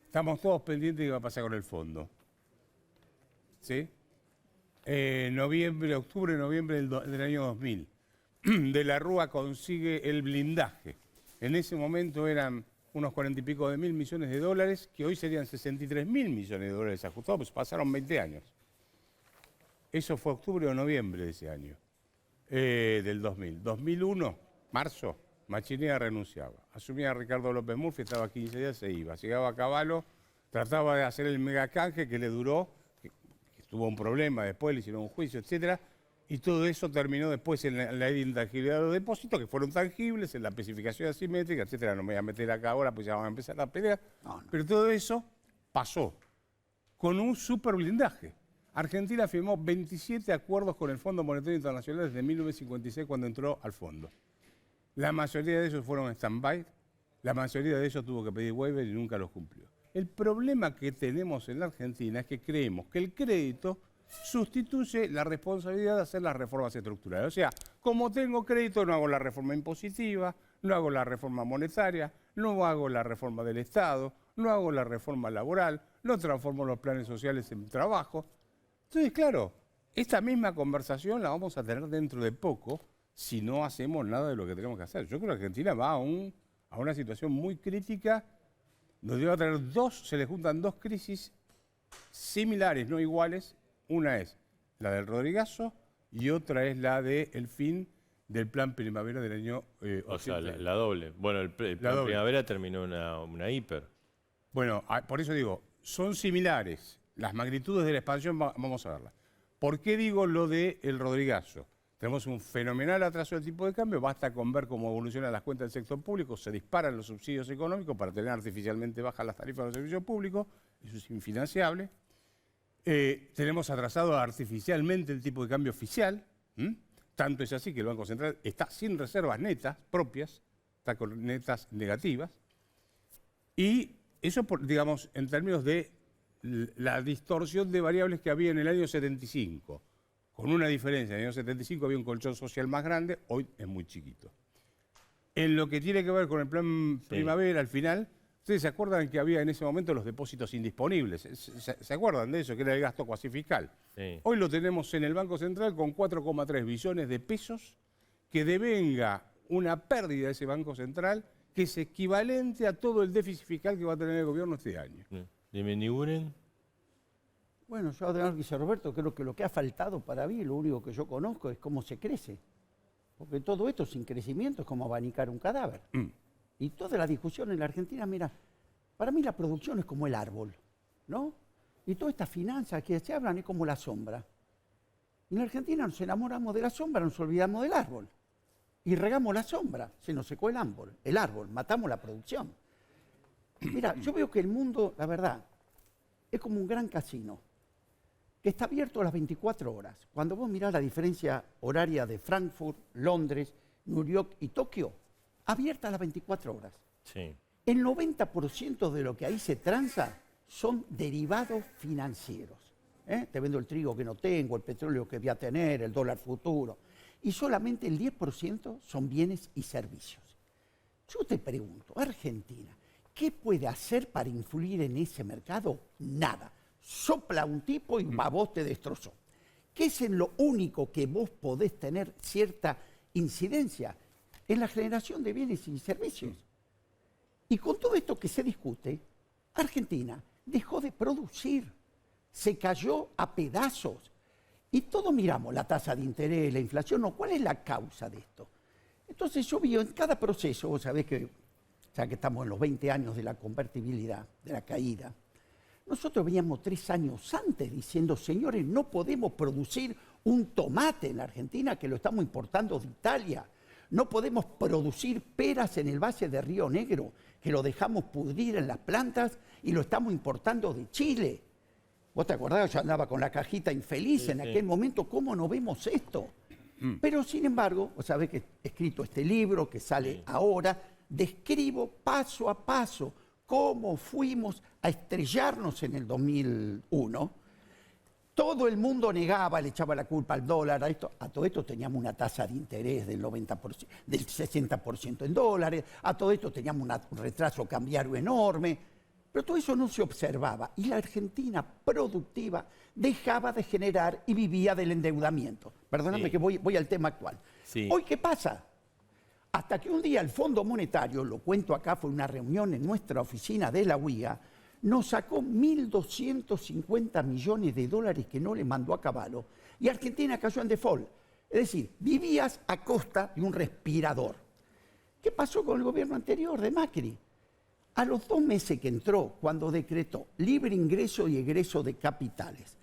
estamos todos pendientes de qué va a pasar con el fondo. ¿Sí? Octubre, noviembre del año 2000, De la Rúa consigue el blindaje. En ese momento eran unos 40 y pico de mil millones de dólares, que hoy serían 63.000 millones de dólares ajustados, pues pasaron 20 años. Eso fue octubre o noviembre de ese año, del 2000. 2001, marzo, Machinea renunciaba. Asumía Ricardo López Murphy, estaba 15 días, se iba. Llegaba a Cavallo, trataba de hacer el megacanje que le duró, que tuvo un problema después, le hicieron un juicio, etcétera. Y todo eso terminó después en la ley de intangibilidad de los depósitos, que fueron tangibles, en la especificación asimétrica, etcétera. No me voy a meter acá ahora, pues ya van a empezar a pelear. No. Pero todo eso pasó con un super blindaje. Argentina firmó 27 acuerdos con el Fondo Monetario Internacional desde 1956, cuando entró al fondo. La mayoría de ellos fueron stand-by, la mayoría de ellos tuvo que pedir waiver y nunca los cumplió. El problema que tenemos en la Argentina es que creemos que el crédito sustituye la responsabilidad de hacer las reformas estructurales. O sea, como tengo crédito, no hago la reforma impositiva, no hago la reforma monetaria, no hago la reforma del Estado, no hago la reforma laboral, no transformo los planes sociales en trabajo. Entonces, claro, esta misma conversación la vamos a tener dentro de poco si no hacemos nada de lo que tenemos que hacer. Yo creo que Argentina va a una situación muy crítica, donde va a tener se le juntan dos crisis similares, no iguales. Una es la del Rodrigazo y otra es la del fin del plan primavera del año 80. O sea, la doble. Bueno, el plan primavera terminó una hiper. Bueno, por eso digo, son similares. Las magnitudes de la expansión vamos a verlas. ¿Por qué digo lo del Rodrigazo? Tenemos un fenomenal atraso del tipo de cambio, basta con ver cómo evolucionan las cuentas del sector público, se disparan los subsidios económicos para tener artificialmente bajas las tarifas de los servicios públicos, eso es infinanciable. Tenemos atrasado artificialmente el tipo de cambio oficial, tanto es así que el Banco Central está sin reservas netas propias, está con netas negativas, y eso, digamos, en términos de la distorsión de variables que había en el año 75, con una diferencia. En el año 75 había un colchón social más grande, hoy es muy chiquito. En lo que tiene que ver con el plan primavera, al final, ¿ustedes se acuerdan que había en ese momento los depósitos indisponibles? ¿Se acuerdan de eso? Que era el gasto cuasi fiscal. Sí. Hoy lo tenemos en el Banco Central con 4,3 billones de pesos, que devenga una pérdida de ese Banco Central que es equivalente a todo el déficit fiscal que va a tener el gobierno este año. Dime, Niguren. Bueno, yo además dice Roberto, creo que lo que ha faltado para mí, lo único que yo conozco es cómo se crece. Porque todo esto sin crecimiento es como abanicar un cadáver. Y toda la discusión en la Argentina, mira, para mí la producción es como el árbol, ¿no? Y todas estas finanzas que se hablan es como la sombra. Y en la Argentina nos enamoramos de la sombra, nos olvidamos del árbol. Y regamos la sombra, se nos secó el árbol, matamos la producción. Mira, yo veo que el mundo, la verdad, es como un gran casino, que está abierto a las 24 horas. Cuando vos mirás la diferencia horaria de Frankfurt, Londres, New York y Tokio, abierta a las 24 horas. Sí. El 90% de lo que ahí se transa son derivados financieros. Te vendo el trigo que no tengo, el petróleo que voy a tener, el dólar futuro. Y solamente el 10% son bienes y servicios. Yo te pregunto, Argentina, ¿qué puede hacer para influir en ese mercado? Nada. Sopla un tipo y a vos te destrozó. ¿Qué es en lo único que vos podés tener cierta incidencia? En la generación de bienes y servicios. Y con todo esto que se discute, Argentina dejó de producir, se cayó a pedazos. Y todos miramos la tasa de interés, la inflación, ¿no? ¿Cuál es la causa de esto? Entonces yo vi en cada proceso, vos sabés que, ya que estamos en los 20 años de la convertibilidad, de la caída, nosotros veníamos 3 años antes diciendo, señores, no podemos producir un tomate en la Argentina que lo estamos importando de Italia. No podemos producir peras en el valle de Río Negro, que lo dejamos pudrir en las plantas y lo estamos importando de Chile. ¿Vos te acordás? Yo andaba con la cajita infeliz en aquel momento. ¿Cómo no vemos esto? Pero, sin embargo, vos sabés que he escrito este libro que sale ahora, describo paso a paso cómo fuimos a estrellarnos en el 2001. Todo el mundo negaba, le echaba la culpa al dólar, a todo esto teníamos una tasa de interés del 90%, del 60% en dólares, a todo esto teníamos un retraso cambiario enorme, pero todo eso no se observaba y la Argentina productiva dejaba de generar y vivía del endeudamiento. Perdóname que voy al tema actual. Sí. Hoy, ¿qué pasa? Hasta que un día el Fondo Monetario, lo cuento acá, fue una reunión en nuestra oficina de la UIA, nos sacó 1.250 millones de dólares que no le mandó a Cavallo y Argentina cayó en default. Es decir, vivías a costa de un respirador. ¿Qué pasó con el gobierno anterior de Macri? A los 2 meses que entró, cuando decretó libre ingreso y egreso de capitales,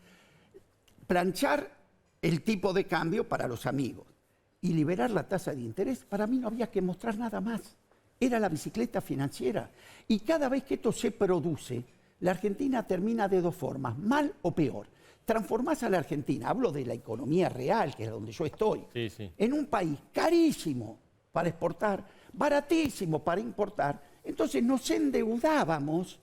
planchar el tipo de cambio para los amigos y liberar la tasa de interés, para mí no había que mostrar nada más. Era la bicicleta financiera. Y cada vez que esto se produce, la Argentina termina de 2 formas, mal o peor. Transformás a la Argentina, hablo de la economía real, que es donde yo estoy, en un país carísimo para exportar, baratísimo para importar. Entonces nos endeudábamos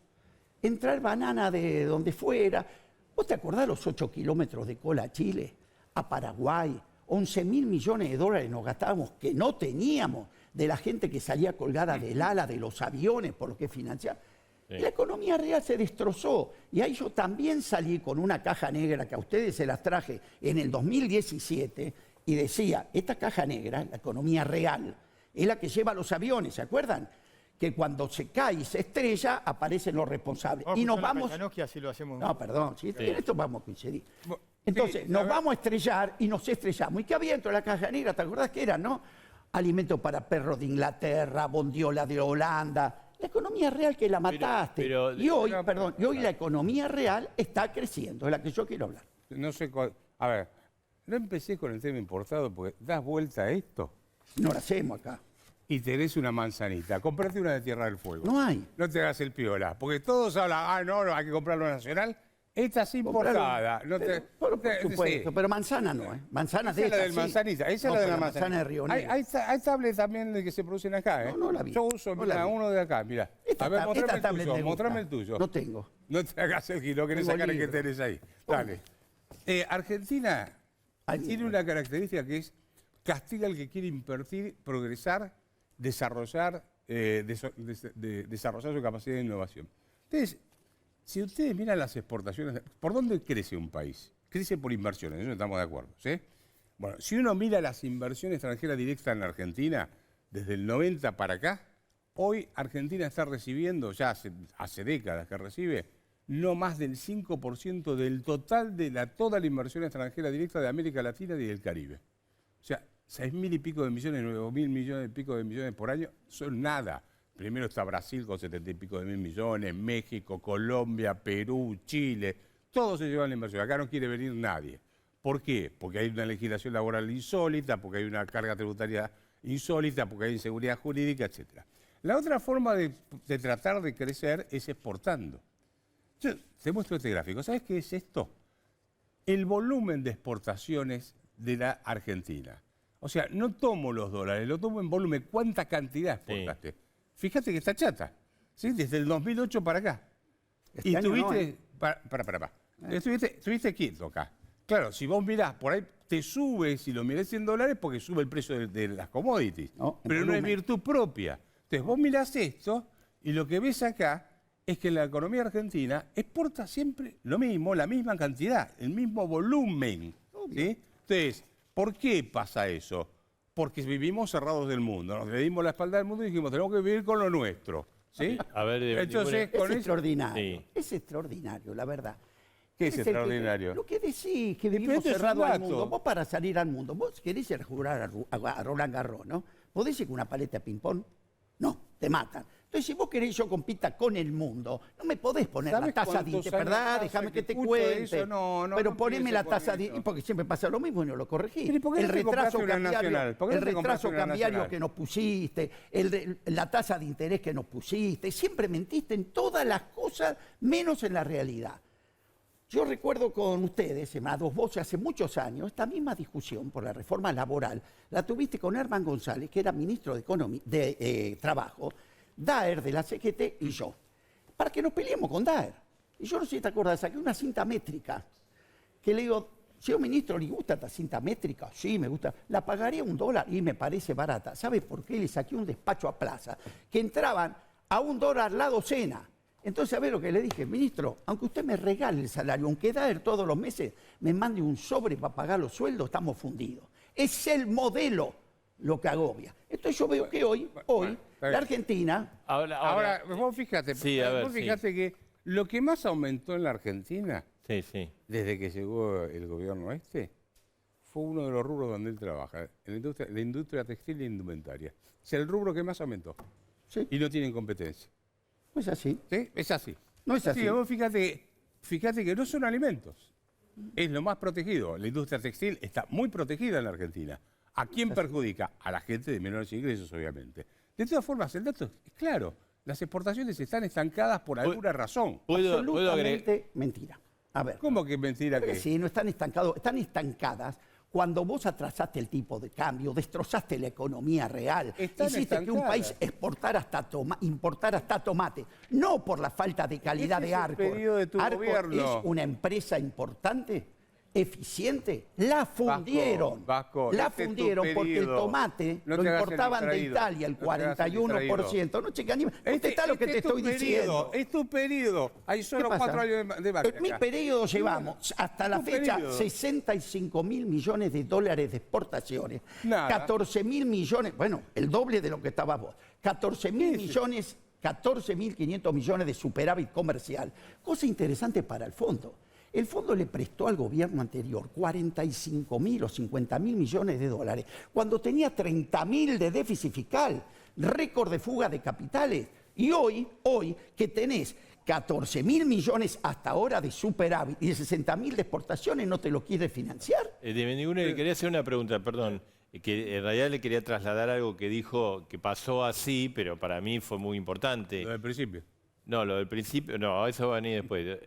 en traer banana de donde fuera. ¿Vos te acordás los 8 kilómetros de cola a Chile, a Paraguay? 11.000 millones de dólares nos gastábamos que no teníamos de la gente que salía colgada del ala de los aviones por lo que financiaba. Sí. La economía real se destrozó y ahí yo también salí con una caja negra que a ustedes se las traje en el 2017 y decía, esta caja negra, la economía real, es la que lleva los aviones, ¿se acuerdan? Que cuando se cae y se estrella aparecen los responsables. Y nos vamos... Que así lo hacemos. No, perdón, ¿sí? En esto vamos a coincidir. Entonces, nos vamos a estrellar y nos estrellamos. ¿Y qué había dentro de la caja negra? ¿Te acordás que eran, no? Alimentos para perros de Inglaterra, bondiola de Holanda. La economía real que la mataste. Y hoy la economía real está creciendo, es la que yo quiero hablar. No sé cuál... A ver, no empecé con el tema importado porque das vuelta a esto. No lo hacemos acá. Y tenés una manzanita. Comprate una de Tierra del Fuego. No hay. No te hagas el piola. Porque todos hablan, no, hay que comprarlo nacional. Esta es importada. Por supuesto, sí. Pero manzana no, ¿eh? Manzana de esa es la del manzanita. Esa es la de la manzana de Río Negro. Hay tablets también de que se producen acá, ¿eh? No la vi. Yo uso uno de acá, mira. A ver, mostrame el tuyo. No tengo. No te hagas el giro, querés sacar el que tenés ahí. Dale. Argentina tiene una característica que es castiga al que quiere invertir, progresar, desarrollar su capacidad de innovación. Entonces, si ustedes miran las exportaciones, ¿por dónde crece un país? Crece por inversiones, en eso estamos de acuerdo, ¿sí? Bueno, si uno mira las inversiones extranjeras directas en la Argentina, desde el 90 para acá, hoy Argentina está recibiendo, ya hace décadas que recibe, no más del 5% del total de toda la inversión extranjera directa de América Latina y del Caribe. O sea, 6.000 y pico de millones, 9.000 millones y pico de millones por año, son nada. Primero está Brasil con 70 y pico de mil millones, México, Colombia, Perú, Chile, todos se llevan la inversión. Acá no quiere venir nadie. ¿Por qué? Porque hay una legislación laboral insólita, porque hay una carga tributaria insólita, porque hay inseguridad jurídica, etc. La otra forma de tratar de crecer es exportando. Yo te muestro este gráfico. ¿Sabes qué es esto? El volumen de exportaciones de la Argentina. O sea, no tomo los dólares, lo tomo en volumen. ¿Cuánta cantidad exportaste? Sí. Fíjate que está chata, ¿sí? Desde el 2008 para acá. Y tuviste... Estuviste quieto acá. Claro, si vos mirás, por ahí te sube, si lo mirás en dólares, porque sube el precio de las commodities. No, pero no es virtud propia. Entonces vos mirás esto y lo que ves acá es que la economía argentina exporta siempre lo mismo, la misma cantidad, el mismo volumen. ¿Sí? Entonces, ¿por qué pasa eso? Porque vivimos cerrados del mundo, nos le dimos la espalda al mundo y dijimos, tenemos que vivir con lo nuestro. ¿Sí? A ver, entonces, es extraordinario, sí. Es extraordinario, la verdad. ¿Qué es extraordinario? Lo que decís, que vivimos cerrados al mundo. Vos para salir al mundo, vos querés ir a jugar a Roland Garros, ¿no? ¿Podés ir con una paleta de ping-pong? No, te matan. Entonces, si vos querés yo compita con el mundo, no me podés poner la tasa de interés, ¿verdad? Déjame que te cuente. Pero poneme la tasa de interés, porque siempre pasa lo mismo y no lo corregís. El retraso cambiario que nos pusiste, la tasa de interés que nos pusiste, siempre mentiste en todas las cosas, menos en la realidad. Yo recuerdo con ustedes, a dos voces, hace muchos años, esta misma discusión por la reforma laboral, la tuviste con Herman González, que era ministro de Trabajo, Daer de la CGT y yo, para que nos peleemos con Daer. Y yo no sé si te acuerdas, saqué una cinta métrica, que le digo, señor ministro, ¿le gusta esta cinta métrica? Sí, me gusta. La pagaría $1 y me parece barata. ¿Sabe por qué? Le saqué un despacho a Plaza, que entraban a $1 la docena. Entonces, a ver lo que le dije, ministro, aunque usted me regale el salario, aunque Daer todos los meses me mande un sobre para pagar los sueldos, estamos fundidos. Es el modelo lo que agobia. Entonces yo veo que hoy la Argentina... Ahora vos fíjate, que lo que más aumentó en la Argentina, desde que llegó el gobierno fue uno de los rubros donde él trabaja, en la industria textil e indumentaria. Es el rubro que más aumentó. Sí. Y no tienen competencia. No es así. ¿Sí? Es así. No es así. Sí, vos fíjate que no son alimentos. Es lo más protegido. La industria textil está muy protegida en la Argentina. ¿A quién perjudica? A la gente de menores ingresos, obviamente. De todas formas, el dato es claro. Las exportaciones están estancadas por alguna razón. ¿Puedo Absolutamente mentira. A ver. ¿Cómo que mentira que? Sí, no están estancados, están estancadas. Cuando vos atrasaste el tipo de cambio, destrozaste la economía real, Están hiciste que un país importara hasta tomate, no por la falta de calidad Ese de es el Arcor. pedido de tu Arcor gobierno. es una empresa importante, eficiente, la fundieron. Vasco, la ese es tu fundieron porque el pedido. tomate No lo te hagas el importaban de distraído. Italia el No te hagas el 41%. No, chica, ni contestá lo que te es tu estoy periodo, diciendo. Es tu periodo. Hay solo ¿Qué pasa? 4 años de margen Mi acá. periodo llevamos hasta la Tu fecha periodo. 65 mil millones de dólares de exportaciones. Nada. 14 mil millones, bueno, el doble de lo que estabas vos. 14 mil millones, 14.500 millones de superávit comercial. Cosa interesante para el fondo. El fondo le prestó al gobierno anterior 45.000 o 50.000 millones de dólares cuando tenía 30.000 de déficit fiscal, récord de fuga de capitales. Y hoy que tenés 14.000 millones hasta ahora de superávit y de 60.000 de exportaciones, ¿no te lo quieres financiar? De Mendigune le quería hacer una pregunta, perdón, que en realidad le quería trasladar algo que dijo que pasó así, pero para mí fue muy importante. Lo del principio. No, lo del principio, no, eso va a venir después.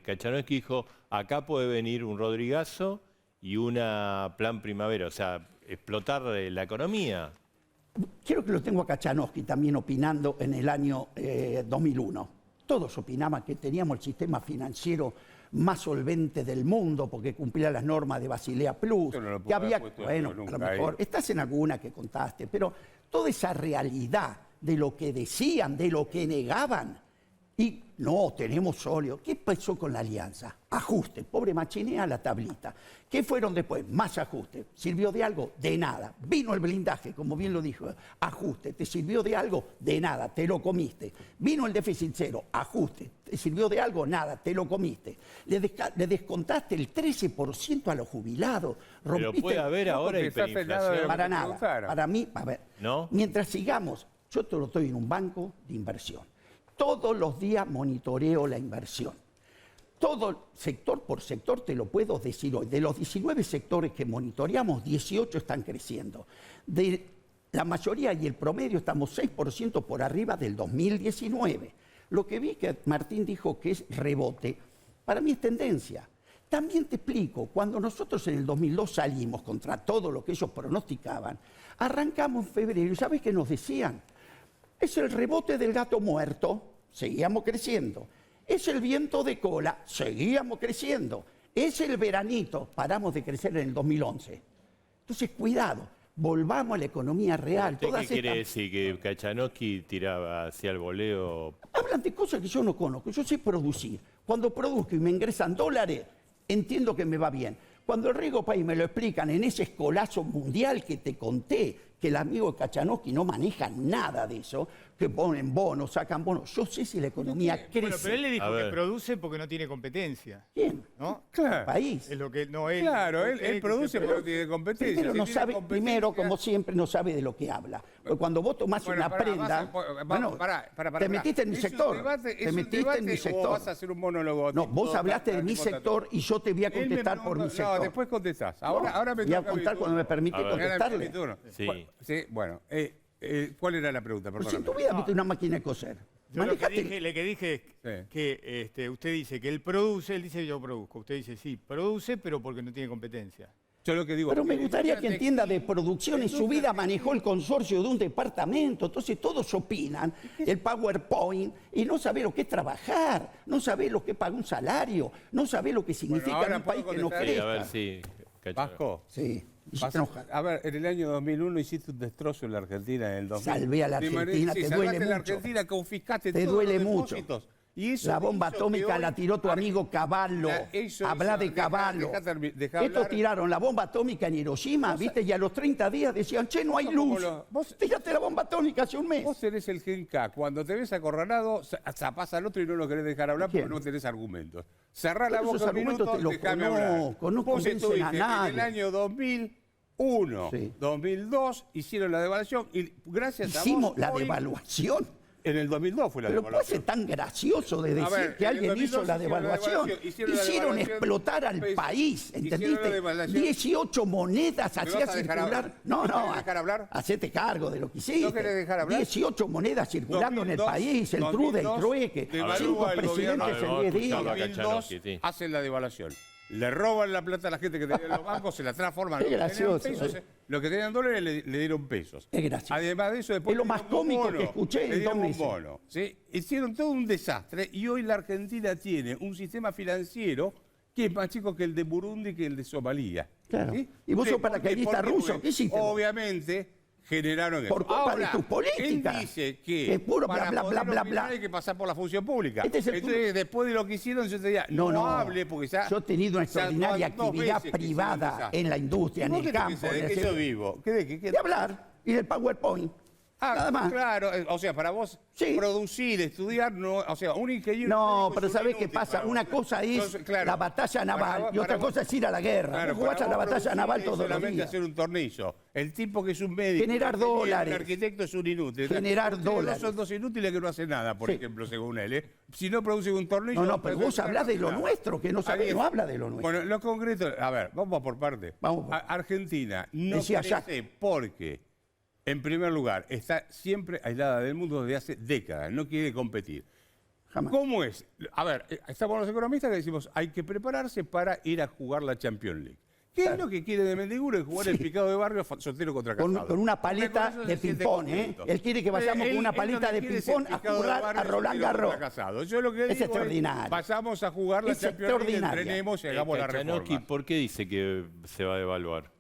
Kachanowski dijo, acá puede venir un Rodrigazo y una Plan Primavera, o sea, explotar la economía. Quiero que lo tengo a Kachanowski también opinando en el año 2001. Todos opinaban que teníamos el sistema financiero más solvente del mundo porque cumplía las normas de Basilea Plus. Yo no lo puedo Que había, haber puesto bueno, nunca a lo mejor ahí. estás en alguna que contaste, pero toda esa realidad de lo que decían, de lo que negaban, y no, tenemos sólido. ¿Qué pasó con la alianza? Ajuste. Pobre Machinea la tablita. ¿Qué fueron después? Más ajuste. ¿Sirvió de algo? De nada. Vino el blindaje, como bien lo dijo. Ajuste. ¿Te sirvió de algo? De nada. Te lo comiste. Vino el déficit cero. Ajuste. ¿Te sirvió de algo? Nada. Te lo comiste. Le descontaste el 13% a los jubilados. Pero puede haber ahora hiperinflación. Para nada. Para mí, a ver. ¿No? Mientras sigamos, yo te lo estoy en un banco de inversión. Todos los días monitoreo la inversión. Todo sector por sector te lo puedo decir hoy. De los 19 sectores que monitoreamos, 18 están creciendo. De la mayoría y el promedio estamos 6% por arriba del 2019. Lo que vi que Martín dijo que es rebote, para mí es tendencia. También te explico, cuando nosotros en el 2002 salimos contra todo lo que ellos pronosticaban, arrancamos en febrero y ¿sabes qué nos decían? Es el rebote del gato muerto, seguíamos creciendo. Es el viento de cola, seguíamos creciendo. Es el veranito, paramos de crecer en el 2011. Entonces, cuidado, volvamos a la economía real. ¿Usted qué quiere decir? ¿Que Kachanowski tiraba hacia el voleo? Hablan de cosas que yo no conozco, yo sé producir. Cuando produzco y me ingresan dólares, entiendo que me va bien. Cuando el riego país me lo explican en ese escolazo mundial que te conté, que el amigo de Kachanowski no maneja nada de eso, que ponen bonos, sacan bonos. Yo sé si la economía crece. Bueno, pero él le dijo que produce porque no tiene competencia. ¿Quién? ¿No? Claro. El país. Es lo que no él. Claro, él produce porque no tiene competencia. Primero, Si no tiene sabe, competencia- primero, como siempre, no sabe de lo que habla. Porque cuando vos tomás Bueno, una pará, prenda, bueno, pará, te metiste en mi ¿Es un sector. debate- Te es un metiste debate en mi o sector. vas a hacer un monólogo? No, tipo, vos hablaste de mi tipo, sector y yo te voy a Él me contestar por mi preguntó- sector. No, después contestás. Ahora me voy a toca mi contar turno. cuando me permite A ver. Ahora es contestarle. mi turno. Sí. Sí, bueno. ¿Cuál era la pregunta? Pues si en Perdóname. tu vida viste una máquina de coser. Yo lo que Manejate- dije, lo que dije es Sí. que usted dice que él produce, él dice yo produzco. Usted dice sí, produce, pero porque no tiene competencia. Yo lo que digo. Pero me gustaría que industria entienda de producción. En su vida manejó el consorcio de un departamento. Entonces todos opinan el PowerPoint y no sabe lo que es trabajar, no sabe lo que paga un salario, no sabe lo que significa ahora en un país puedo que no contestar. Sí, crezca. a ver, sí. Kachanowski. Vasco. Sí, y Vas- se enoja. A ver, en el año 2001 hiciste un destrozo en la Argentina en el 2000. Salvé a la De manera- Argentina, sí, te salvaste duele a la mucho. Argentina, confiscaste Te todos duele los mucho. depósitos. Y eso La bomba hizo atómica que hoy la tiró tu amigo Cavallo. Habla de Cavallo. Estos tiraron la bomba atómica en Hiroshima, ¿viste? Y a los 30 días decían, che, no hay luz. Fíjate la bomba atómica hace un mes. Vos tenés el gen K. Cuando te ves acorralado, zapás al otro y no lo querés dejar hablar porque no tenés argumentos. Cerrá la boca un minuto, déjame hablar. No Vos convencen a estuviste nadie. en el año 2001, Sí. 2002, hicieron la devaluación y gracias a vos... Hicimos la hoy- devaluación. En el 2002 fue la Pero puede devaluación. ser tan gracioso de A decir ver, que en el alguien hizo 2002 la devaluación. hicieron la Hicieron devaluación, explotar al pues, país, hicieron la ¿entendiste? devaluación. 18 monedas ¿Me hacía vas a dejar circular. hablar? No, ¿Me no, querés dejar hablar? hacete cargo de lo que hiciste. ¿No querés dejar hablar? 18 monedas circulando en el 2002, país, el trude, el 2002, trueque. devalúa 5 el gobierno. presidentes en Vamos a 10 días. escucharlo acá. 2002 sí. hacen la devaluación. Le roban la plata a la gente que tenía en los bancos, se la transforman. Qué Lo que tenían gracioso, pesos, lo que tenían dólares le dieron pesos. Es gracioso. Además de eso, después Es lo le más dieron un cómico bono, que escuché en le dieron 2 un meses. bono. ¿Sí? Hicieron todo un desastre y hoy la Argentina tiene un sistema financiero que es más chico que el de Burundi, que el de Somalia. Claro. ¿Sí? ¿Y vos Sí, sos paracaidista ¿por qué? ruso? Porque ¿Qué hiciste vos? Obviamente generaron eso. Por culpa Ahora, de tus políticas. Él dice que Es puro bla, para bla, poder bla, bla, opinar bla. hay que pasar por la función pública. Este es el Entonces, después de lo que hicieron, yo te diría, no hable porque ya... Yo he tenido una ya extraordinaria van 2 actividad veces que privada hicieron un desastre. en la industria, en ¿Vos el qué te campo. pensás? ¿De en qué el- yo vivo? De hablar y del PowerPoint. Nada más. Claro, o sea, para vos producir, estudiar, no, o sea, un ingeniero... No, técnico pero es un ¿sabés qué inútil pasa? para Una vos. cosa es Entonces, claro, la batalla naval y otra cosa es ir a la guerra. Claro, Vos jugás para a la vos batalla producir naval es todos los solamente días. hacer un tornillo. El tipo que es un médico, Generar un ingeniero, dólares. un arquitecto es un inútil. Generar Ustedes dólares. Son 2 inútiles que no hacen nada, por Sí. ejemplo, según él. Si no producen un tornillo... No, pero vos hablás de lo nuestro, que no sabés, no habla de lo nuestro. Bueno, lo concreto, a ver, vamos por parte. Vamos por- Argentina no Decía crece porque, en primer lugar, está siempre aislada del mundo desde hace décadas, no quiere competir. Jamás. ¿Cómo es? A ver, estamos los economistas que decimos, hay que prepararse para ir a jugar la Champions League. ¿Qué es lo que quiere de Mendiguro? Es jugar el picado de barrio soltero contra casado. Con una paleta Con eso de se siente ping-pong, contento. Él quiere que vayamos con una Él paleta lo que de quiere es el ping-pong a picado de jugar barrio a Roland soltero Garros. contra casado. Yo lo que Es digo extraordinario. pasamos a jugar la Es Champions League, extraordinario. entrenemos y hagamos la Kachanowski, reforma. ¿por qué dice que se va a devaluar?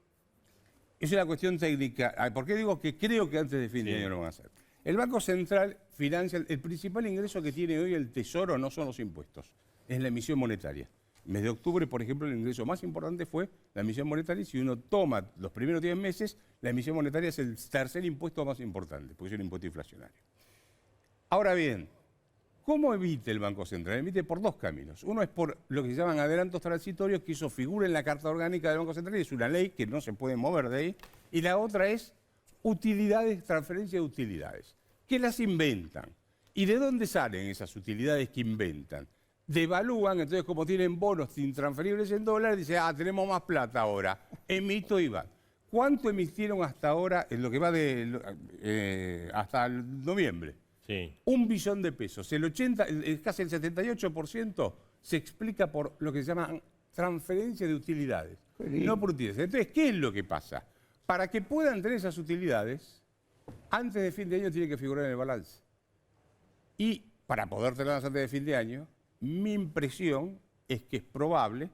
Es una cuestión técnica. ¿Por qué digo que creo que antes de fin de año lo van a hacer? El Banco Central financia, el principal ingreso que tiene hoy el Tesoro no son los impuestos, es la emisión monetaria. El mes de octubre, por ejemplo, el ingreso más importante fue la emisión monetaria. Si uno toma los primeros 10 meses, la emisión monetaria es el tercer impuesto más importante, porque es un impuesto inflacionario. Ahora bien, ¿cómo emite el Banco Central? Emite por 2 caminos. Uno es por lo que se llaman adelantos transitorios, que eso figura en la Carta Orgánica del Banco Central y es una ley que no se puede mover de ahí. Y la otra es utilidades, transferencia de utilidades, que las inventan. ¿Y de dónde salen esas utilidades que inventan? Devalúan, entonces como tienen bonos intransferibles en dólares, dicen, tenemos más plata ahora, emito y van. ¿Cuánto emitieron hasta ahora en lo que va de hasta el noviembre? Sí. 1 billón de pesos. Casi el 78% se explica por lo que se llama transferencia de utilidades, no por utilidades. Entonces, ¿qué es lo que pasa? Para que puedan tener esas utilidades, antes de fin de año tiene que figurar en el balance. Y para poder tenerlas antes de fin de año, mi impresión es que es probable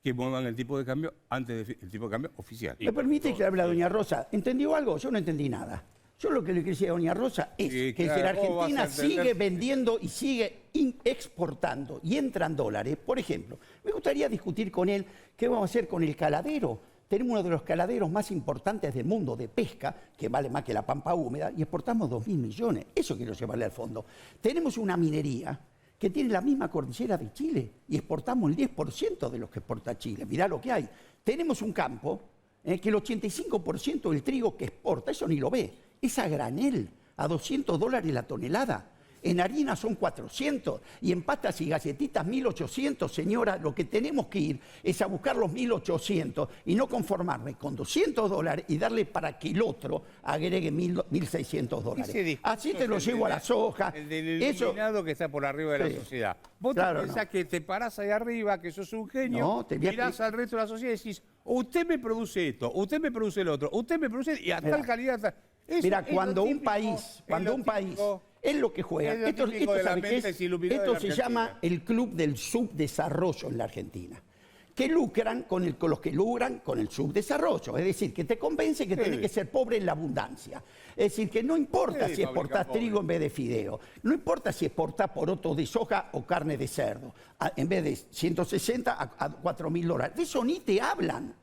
que muevan el tipo de cambio antes del tipo de cambio oficial. ¿Me permite que hable a doña Rosa? ¿Entendió algo? Yo no entendí nada. Yo lo que le quería decir a doña Rosa es Sí, que claro, si la ¿cómo vas a Argentina entender? sigue vendiendo y sigue exportando y entran dólares, por ejemplo, me gustaría discutir con él qué vamos a hacer con el caladero. Tenemos uno de los caladeros más importantes del mundo de pesca, que vale más que la pampa húmeda, y exportamos 2.000 millones. Eso quiero llevarle al fondo. Tenemos una minería que tiene la misma cordillera de Chile y exportamos el 10% de lo que exporta Chile. Mirá lo que hay. Tenemos un campo que el 85% del trigo que exporta, eso ni lo ve, es a granel, a $200 la tonelada. En harina son 400 y en pastas y galletitas 1.800. Señora, lo que tenemos que ir es a buscar los 1.800 y no conformarme con $200 y darle para que el otro agregue $1.600. Así te lo llevo a la soja. El del Eso, iluminado que está por arriba de la Sí. sociedad. Vos Claro, te pensás que te parás ahí arriba, que sos un genio, No, te voy a mirás al resto de la sociedad y decís, usted me produce esto, usted me produce el otro, usted me produce y a Mirá. tal calidad. Eso mira, es lo cuando un típico, país, es lo que juega. es lo Esto, típico de las ¿sabe qué es? mentes iluminadas de Esto la se Argentina. llama el Club del Subdesarrollo en la Argentina. que lucran con los que lucran con el subdesarrollo. Es decir, que te convence que tenés que ser pobre en la abundancia. Es decir, que no importa si exportás trigo en vez de fideo, no importa si exportás porotos de soja o carne de cerdo, en vez de 160 a $4.000. De eso ni te hablan.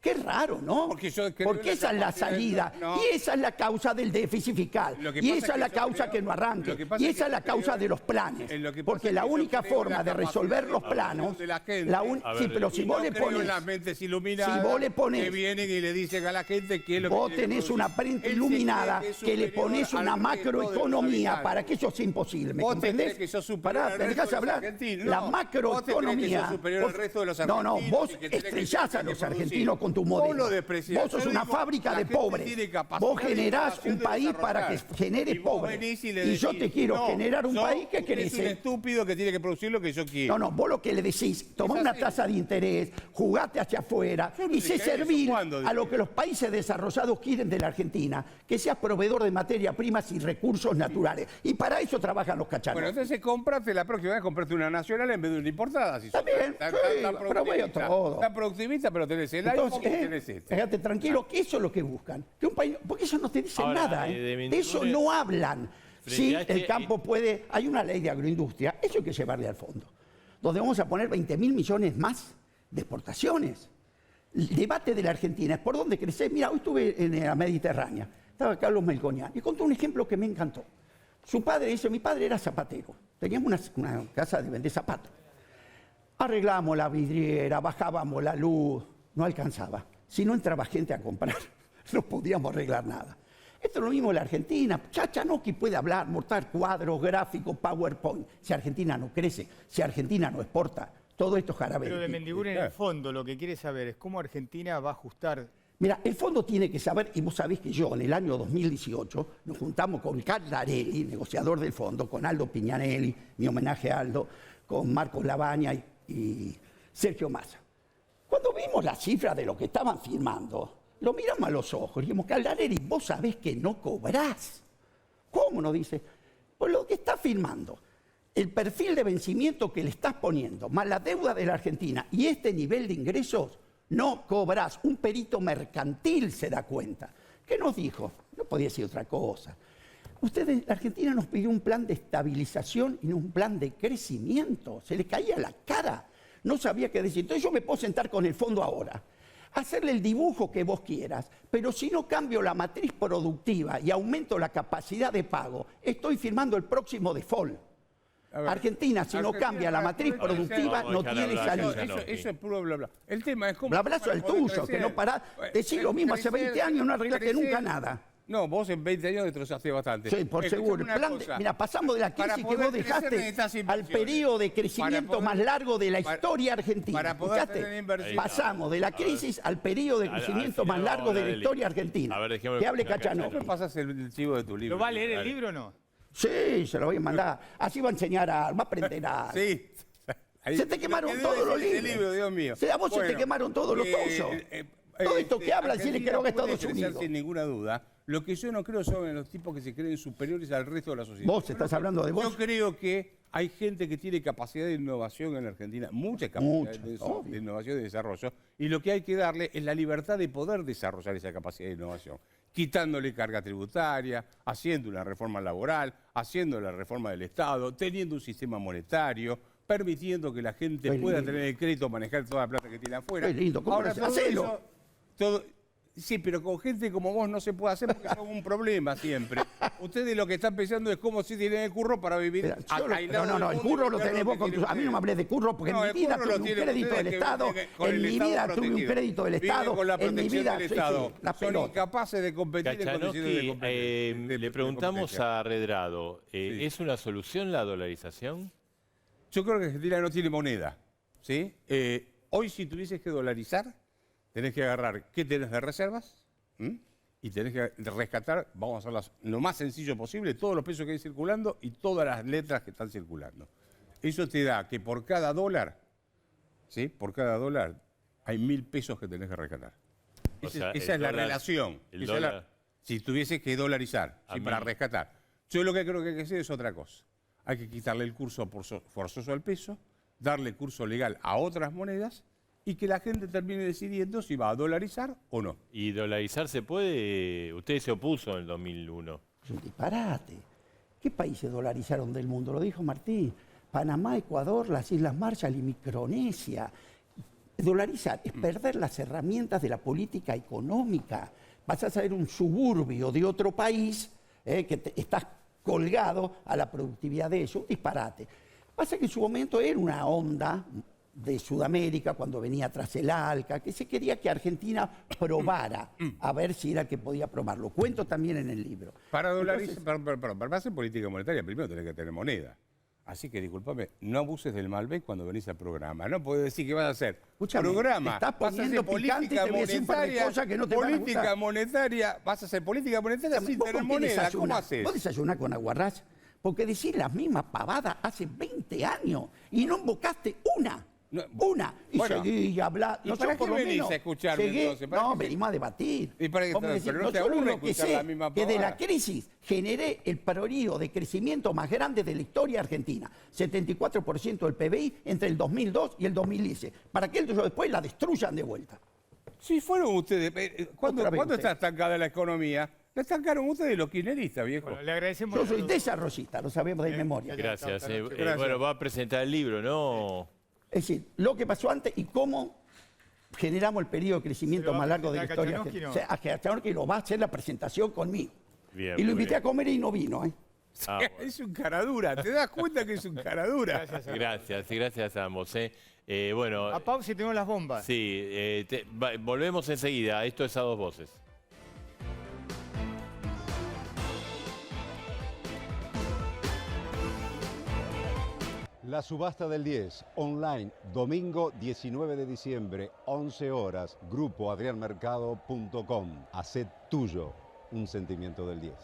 Qué raro, ¿no? Porque esa es la salida. Y esa es la causa del déficit fiscal. Y esa es la causa que no arranque. Y esa es la causa de los planes. Porque la única forma de resolver los planos... Sí, pero si vos le pones... las mentes iluminadas si vos le pones... que vienen y le dicen a la gente que es lo que... Vos tenés una mente iluminada que le pones una macroeconomía para que eso sea imposible. ¿Me comprendés? Pará, ¿me dejás hablar? La macroeconomía... No, vos estrellás a los argentinos con tu modelo. Vos sos una fábrica de pobres. Vos generás un país para que genere pobres. Y yo te quiero generar un país que crece. Es un estúpido que tiene que producir lo que yo quiero. No, vos lo que le decís, tomá una tasa de interés, jugate hacia afuera y sé servir a lo que los países desarrollados quieren de la Argentina, que seas proveedor de materia primas y recursos naturales. Y para eso trabajan los cachanos. Bueno, entonces cómprate la próxima vez, comprate una nacional en vez de una importada. Si también, pero voy a todo. Está productivista, pero tenés el iPhone. Fíjate, tranquilo, que eso es lo que buscan. Que un país, porque ellos no te dicen nada, de eso no hablan. Sí, el campo puede... Hay una ley de agroindustria, eso hay que llevarle al fondo, donde vamos a poner 20.000 millones más de exportaciones. El debate de la Argentina es por dónde crecer. Mira, hoy estuve en la Mediterránea, estaba Carlos Melconian, y contó un ejemplo que me encantó. Su padre dice, mi padre era zapatero, teníamos una casa de vender zapatos. Arreglábamos la vidriera, bajábamos la luz, no alcanzaba. Si no entraba gente a comprar, no podíamos arreglar nada. Esto es lo mismo en la Argentina. Chachanoki puede hablar, mostrar cuadros, gráficos, PowerPoint. Si Argentina no crece, si Argentina no exporta, todo esto es jarabe. Pero de Mendiguren, en el fondo, lo que quiere saber es cómo Argentina va a ajustar. Mira, el fondo tiene que saber, y vos sabés que yo en el año 2018 nos juntamos con Caldarelli, negociador del fondo, con Aldo Piñanelli, mi homenaje a Aldo, con Marcos Labaña y Sergio Massa. Cuando vimos la cifra de lo que estaban firmando, lo miramos a los ojos y dijimos, Caldarelli, vos sabés que no cobrás. ¿Cómo? Nos dice. Pues lo que está firmando, el perfil de vencimiento que le estás poniendo, más la deuda de la Argentina y este nivel de ingresos, no cobrás. Un perito mercantil se da cuenta. ¿Qué nos dijo? No podía decir otra cosa. Ustedes, la Argentina nos pidió un plan de estabilización y no un plan de crecimiento. Se le caía la cara. No sabía qué decir. Entonces yo me puedo sentar con el fondo ahora, hacerle el dibujo que vos quieras, pero si no cambio la matriz productiva y aumento la capacidad de pago, estoy firmando el próximo default. Argentina, si no cambia la matriz productiva, no tiene salida. Eso es puro bla bla. El tema es cómo... Bla bla es el tuyo, que no parás. Decís lo mismo hace 20 años, no arreglaste nunca nada. No, vos en 20 años destrozaste bastante. Sí, por seguro. Mira, pasamos de la crisis que vos dejaste al periodo de crecimiento más largo de la historia argentina. Para poder tener inversión. Pasamos de la crisis al periodo de crecimiento más largo de la historia argentina. Que hable Cachanó. ¿Qué pasas el chivo de tu libro? ¿Lo va a leer el libro o no? Sí, se lo voy a mandar. Así va a enseñar va a aprender a... Sí. Se te quemaron todos los libros. Dios mío. A vos se te quemaron todos los tuyos. Todo esto que habla, decirle que lo haga Estados Unidos. Sin ninguna duda. Lo que yo no creo son los tipos que se creen superiores al resto de la sociedad. Vos estás hablando de vos. Yo creo que hay gente que tiene capacidad de innovación en la Argentina, mucha capacidad de innovación y de desarrollo, y lo que hay que darle es la libertad de poder desarrollar esa capacidad de innovación, quitándole carga tributaria, haciendo una reforma laboral, haciendo la reforma del Estado, teniendo un sistema monetario, permitiendo que la gente pueda tener el crédito, manejar toda la plata que tiene afuera. Qué lindo, ¿cómo ahora, hacelo? Sí, pero con gente como vos no se puede hacer porque son un problema siempre. Ustedes lo que están pensando es cómo si tienen el curro para vivir. No, el curro lo tenés vos. A mí no me hablés de curro porque en mi vida tuve un crédito del Estado. En mi vida tuve un crédito del Estado. En mi vida son incapaces de competir en condiciones de competencia. Le preguntamos a Redrado, ¿es una solución la dolarización? Yo creo que Argentina no tiene moneda. ¿Sí? Hoy si tuvieses que dolarizar, tenés que agarrar qué tenés de reservas y tenés que rescatar, vamos a hacerlas lo más sencillo posible, todos los pesos que hay circulando y todas las letras que están circulando. Eso te da que por cada dólar, ¿sí? Por cada dólar hay 1.000 pesos que tenés que rescatar. Esa es la relación. Si tuviese que dolarizar, para rescatar. Yo lo que creo que hay que hacer es otra cosa. Hay que quitarle el curso forzoso al peso, darle curso legal a otras monedas y que la gente termine decidiendo si va a dolarizar o no. ¿Y dolarizar se puede? Usted se opuso en el 2001. Es un disparate. ¿Qué países dolarizaron del mundo? Lo dijo Martín. Panamá, Ecuador, las Islas Marshall y Micronesia. Dolarizar es perder las herramientas de la política económica. Vas a ser un suburbio de otro país que estás colgado a la productividad de eso. Disparate. Pasa que en su momento era una onda de Sudamérica, cuando venía tras el ALCA, que se quería que Argentina probara, a ver si era el que podía probarlo. Cuento también en el libro. Para dolarizar, para hacer política monetaria, primero tenés que tener moneda. Así que, discúlpame, no abuses del Malbec cuando venís al programa. No podés decir que vas a hacer programa. Te estás poniendo picante y te voy a decir un par de cosas que no te van a gustar. Política monetaria, vas a hacer política monetaria sin tener moneda. ¿Cómo haces? Vos desayunás con aguarrás, porque decís las mismas pavadas hace 20 años y no invocaste una. No, una. Y bueno, seguí y hablá. ¿y para qué venís a escucharme entonces? No, venimos a debatir. ¿Y para qué? Pero no te solo aburre lo que escuchar sé la misma que de la pavada. crisis generé el periodo de crecimiento más grande de la historia argentina. 74% del PBI entre el 2002 y el 2010. Para que ellos después la destruyan de vuelta. Sí, fueron ustedes. ¿Cuándo usted. está estancada la economía? La estancaron ustedes los kirchneristas, viejo. Bueno, le agradecemos. Yo soy desarrollista, lo sabemos de memoria. Gracias. Gracias. Bueno, va a presentar el libro, ¿no? Es decir, lo que pasó antes y cómo generamos el periodo de crecimiento más largo de la historia. Kachanowski, ¿no? O sea, a Kachanowski lo va a hacer la presentación conmigo. Bien, Y lo muy invité bien. a comer y no vino, ¿eh? Ah, bueno. Es un caradura, ¿te das cuenta que es un caradura? Gracias a ambos. Bueno, A pausa y tenemos las bombas. sí, volvemos enseguida. Esto es A Dos Voces. La subasta del 10, online, domingo 19 de diciembre, 11 horas, grupoadrianmercado.com. Hacé tuyo un sentimiento del 10.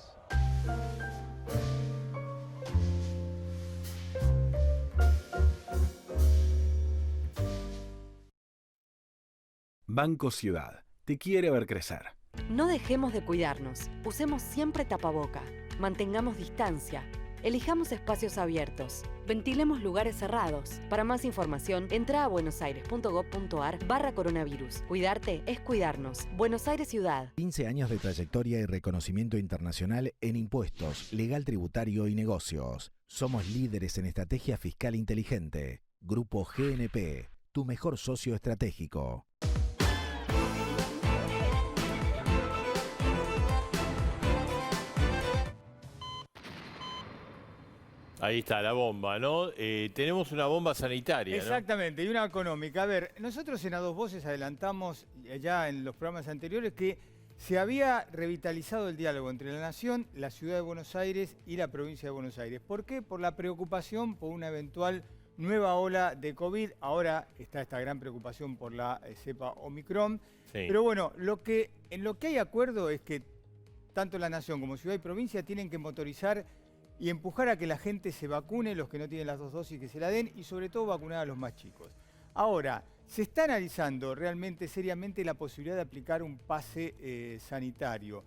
Banco Ciudad, te quiere ver crecer. No dejemos de cuidarnos. Usemos siempre tapaboca. Mantengamos distancia. Elijamos espacios abiertos. Ventilemos lugares cerrados. Para más información, entra a buenosaires.gov.ar/coronavirus. Cuidarte es cuidarnos. Buenos Aires Ciudad. 15 años de trayectoria y reconocimiento internacional en impuestos, legal tributario y negocios. Somos líderes en estrategia fiscal inteligente. Grupo GNP, tu mejor socio estratégico. Ahí está la bomba, ¿no? Tenemos una bomba sanitaria, ¿no? Exactamente, y una económica. A ver, nosotros en A Dos Voces adelantamos ya en los programas anteriores que se había revitalizado el diálogo entre la Nación, la Ciudad de Buenos Aires y la Provincia de Buenos Aires. ¿Por qué? Por la preocupación por una eventual nueva ola de COVID. Ahora está esta gran preocupación por la cepa Omicron. Sí. Pero bueno, en lo que hay acuerdo es que tanto la Nación como Ciudad y Provincia tienen que motorizar y empujar a que la gente se vacune, los que no tienen las 2 dosis que se la den, y sobre todo vacunar a los más chicos. Ahora, se está analizando realmente, seriamente, la posibilidad de aplicar un pase sanitario.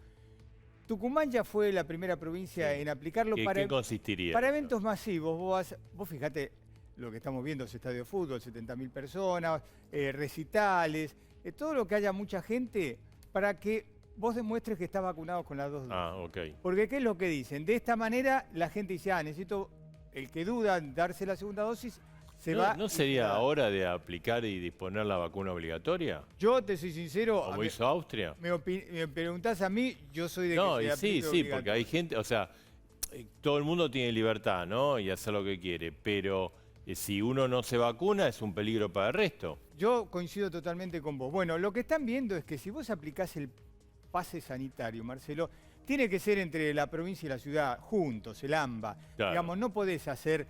Tucumán ya fue la primera provincia en aplicarlo ¿Qué consistiría? para eventos masivos. Vos fíjate lo que estamos viendo, es estadio de fútbol, 70.000 personas, recitales, todo lo que haya mucha gente para que vos demuestres que estás vacunado con las 2 dosis. Ah, ok. Porque ¿qué es lo que dicen? De esta manera la gente dice, necesito, el que duda en darse la segunda dosis, se va... ¿No sería hora de aplicar y disponer la vacuna obligatoria? Yo te soy sincero... Como hizo Austria. Me preguntás a mí, yo soy de No, que y se aplique sí, obligatorio. porque hay gente, o sea, todo el mundo tiene libertad, ¿no? Y hacer lo que quiere, pero si uno no se vacuna es un peligro para el resto. Yo coincido totalmente con vos. Bueno, lo que están viendo es que si vos aplicás el pase sanitario, Marcelo, tiene que ser entre la provincia y la ciudad, juntos, el AMBA. Claro. Digamos, no podés hacer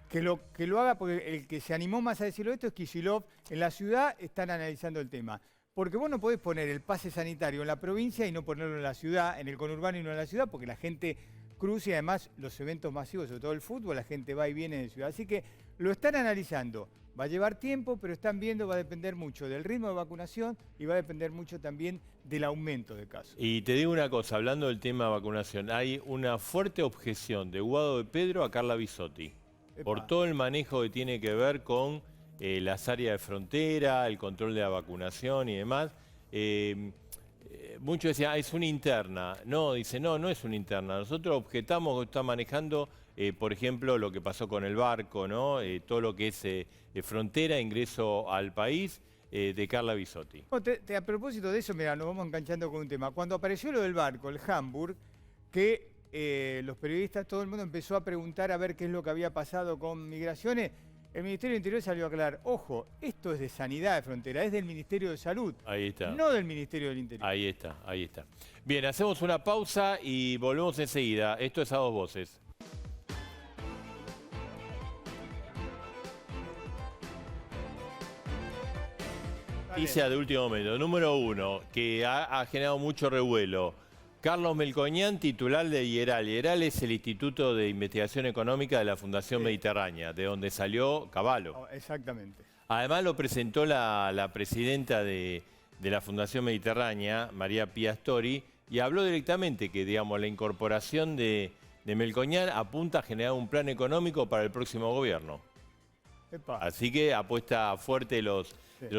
que lo haga, porque el que se animó más a decirlo esto es Kicillof. En la ciudad están analizando el tema. Porque vos no podés poner el pase sanitario en la provincia y no ponerlo en la ciudad, en el conurbano y no en la ciudad, porque la gente cruza y además los eventos masivos, sobre todo el fútbol, la gente va y viene de ciudad. Así que lo están analizando. Va a llevar tiempo, pero están viendo, va a depender mucho del ritmo de vacunación y va a depender mucho también del aumento de casos. Y te digo una cosa, hablando del tema de vacunación, hay una fuerte objeción de Guado de Pedro a Carla Bisotti, por todo el manejo que tiene que ver con las áreas de frontera, el control de la vacunación y demás. Muchos decían, es una interna. No, dice, no, no es una interna. Nosotros objetamos que está manejando, por ejemplo, lo que pasó con el barco, ¿no? Todo lo que es frontera, ingreso al país, de Carla Bisotti. A propósito de eso, mira, nos vamos enganchando con un tema. Cuando apareció lo del barco, el Hamburg, que los periodistas, todo el mundo empezó a preguntar a ver qué es lo que había pasado con migraciones, el Ministerio del Interior salió a aclarar, ojo, esto es de Sanidad de Frontera, es del Ministerio de Salud, Ahí está. no del Ministerio del Interior. Ahí está, ahí está. Bien, hacemos una pausa y volvemos enseguida. Esto es A Dos Voces. Noticia de último momento. Número 1, que ha generado mucho revuelo. Carlos Melconian, titular de IERAL. IERAL es el Instituto de Investigación Económica de la Fundación Mediterránea, de donde salió Cavallo. Exactamente. Además lo presentó la presidenta de la Fundación Mediterránea, María Pía Astori, y habló directamente que, digamos, la incorporación de Melconian apunta a generar un plan económico para el próximo gobierno. Epa. Así que apuesta fuerte los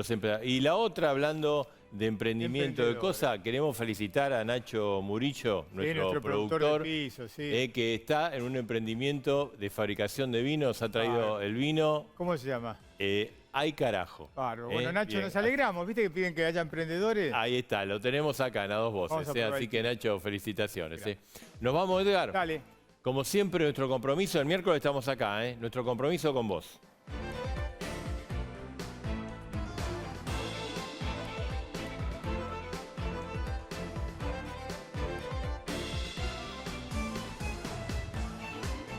empresarios. Y la otra, hablando de emprendimiento de cosas, queremos felicitar a Nacho Murillo, nuestro productor de piso, sí. que está en un emprendimiento de fabricación de vinos, ha traído el vino. ¿Cómo se llama? Ay carajo. Claro. Bueno, Nacho, bien. Nos alegramos, ¿viste que piden que haya emprendedores? Ahí está, lo tenemos acá en A Dos Voces, así que Nacho, felicitaciones. Nos vamos, Edgar. Dale. Como siempre, nuestro compromiso, el miércoles estamos acá, nuestro compromiso con vos.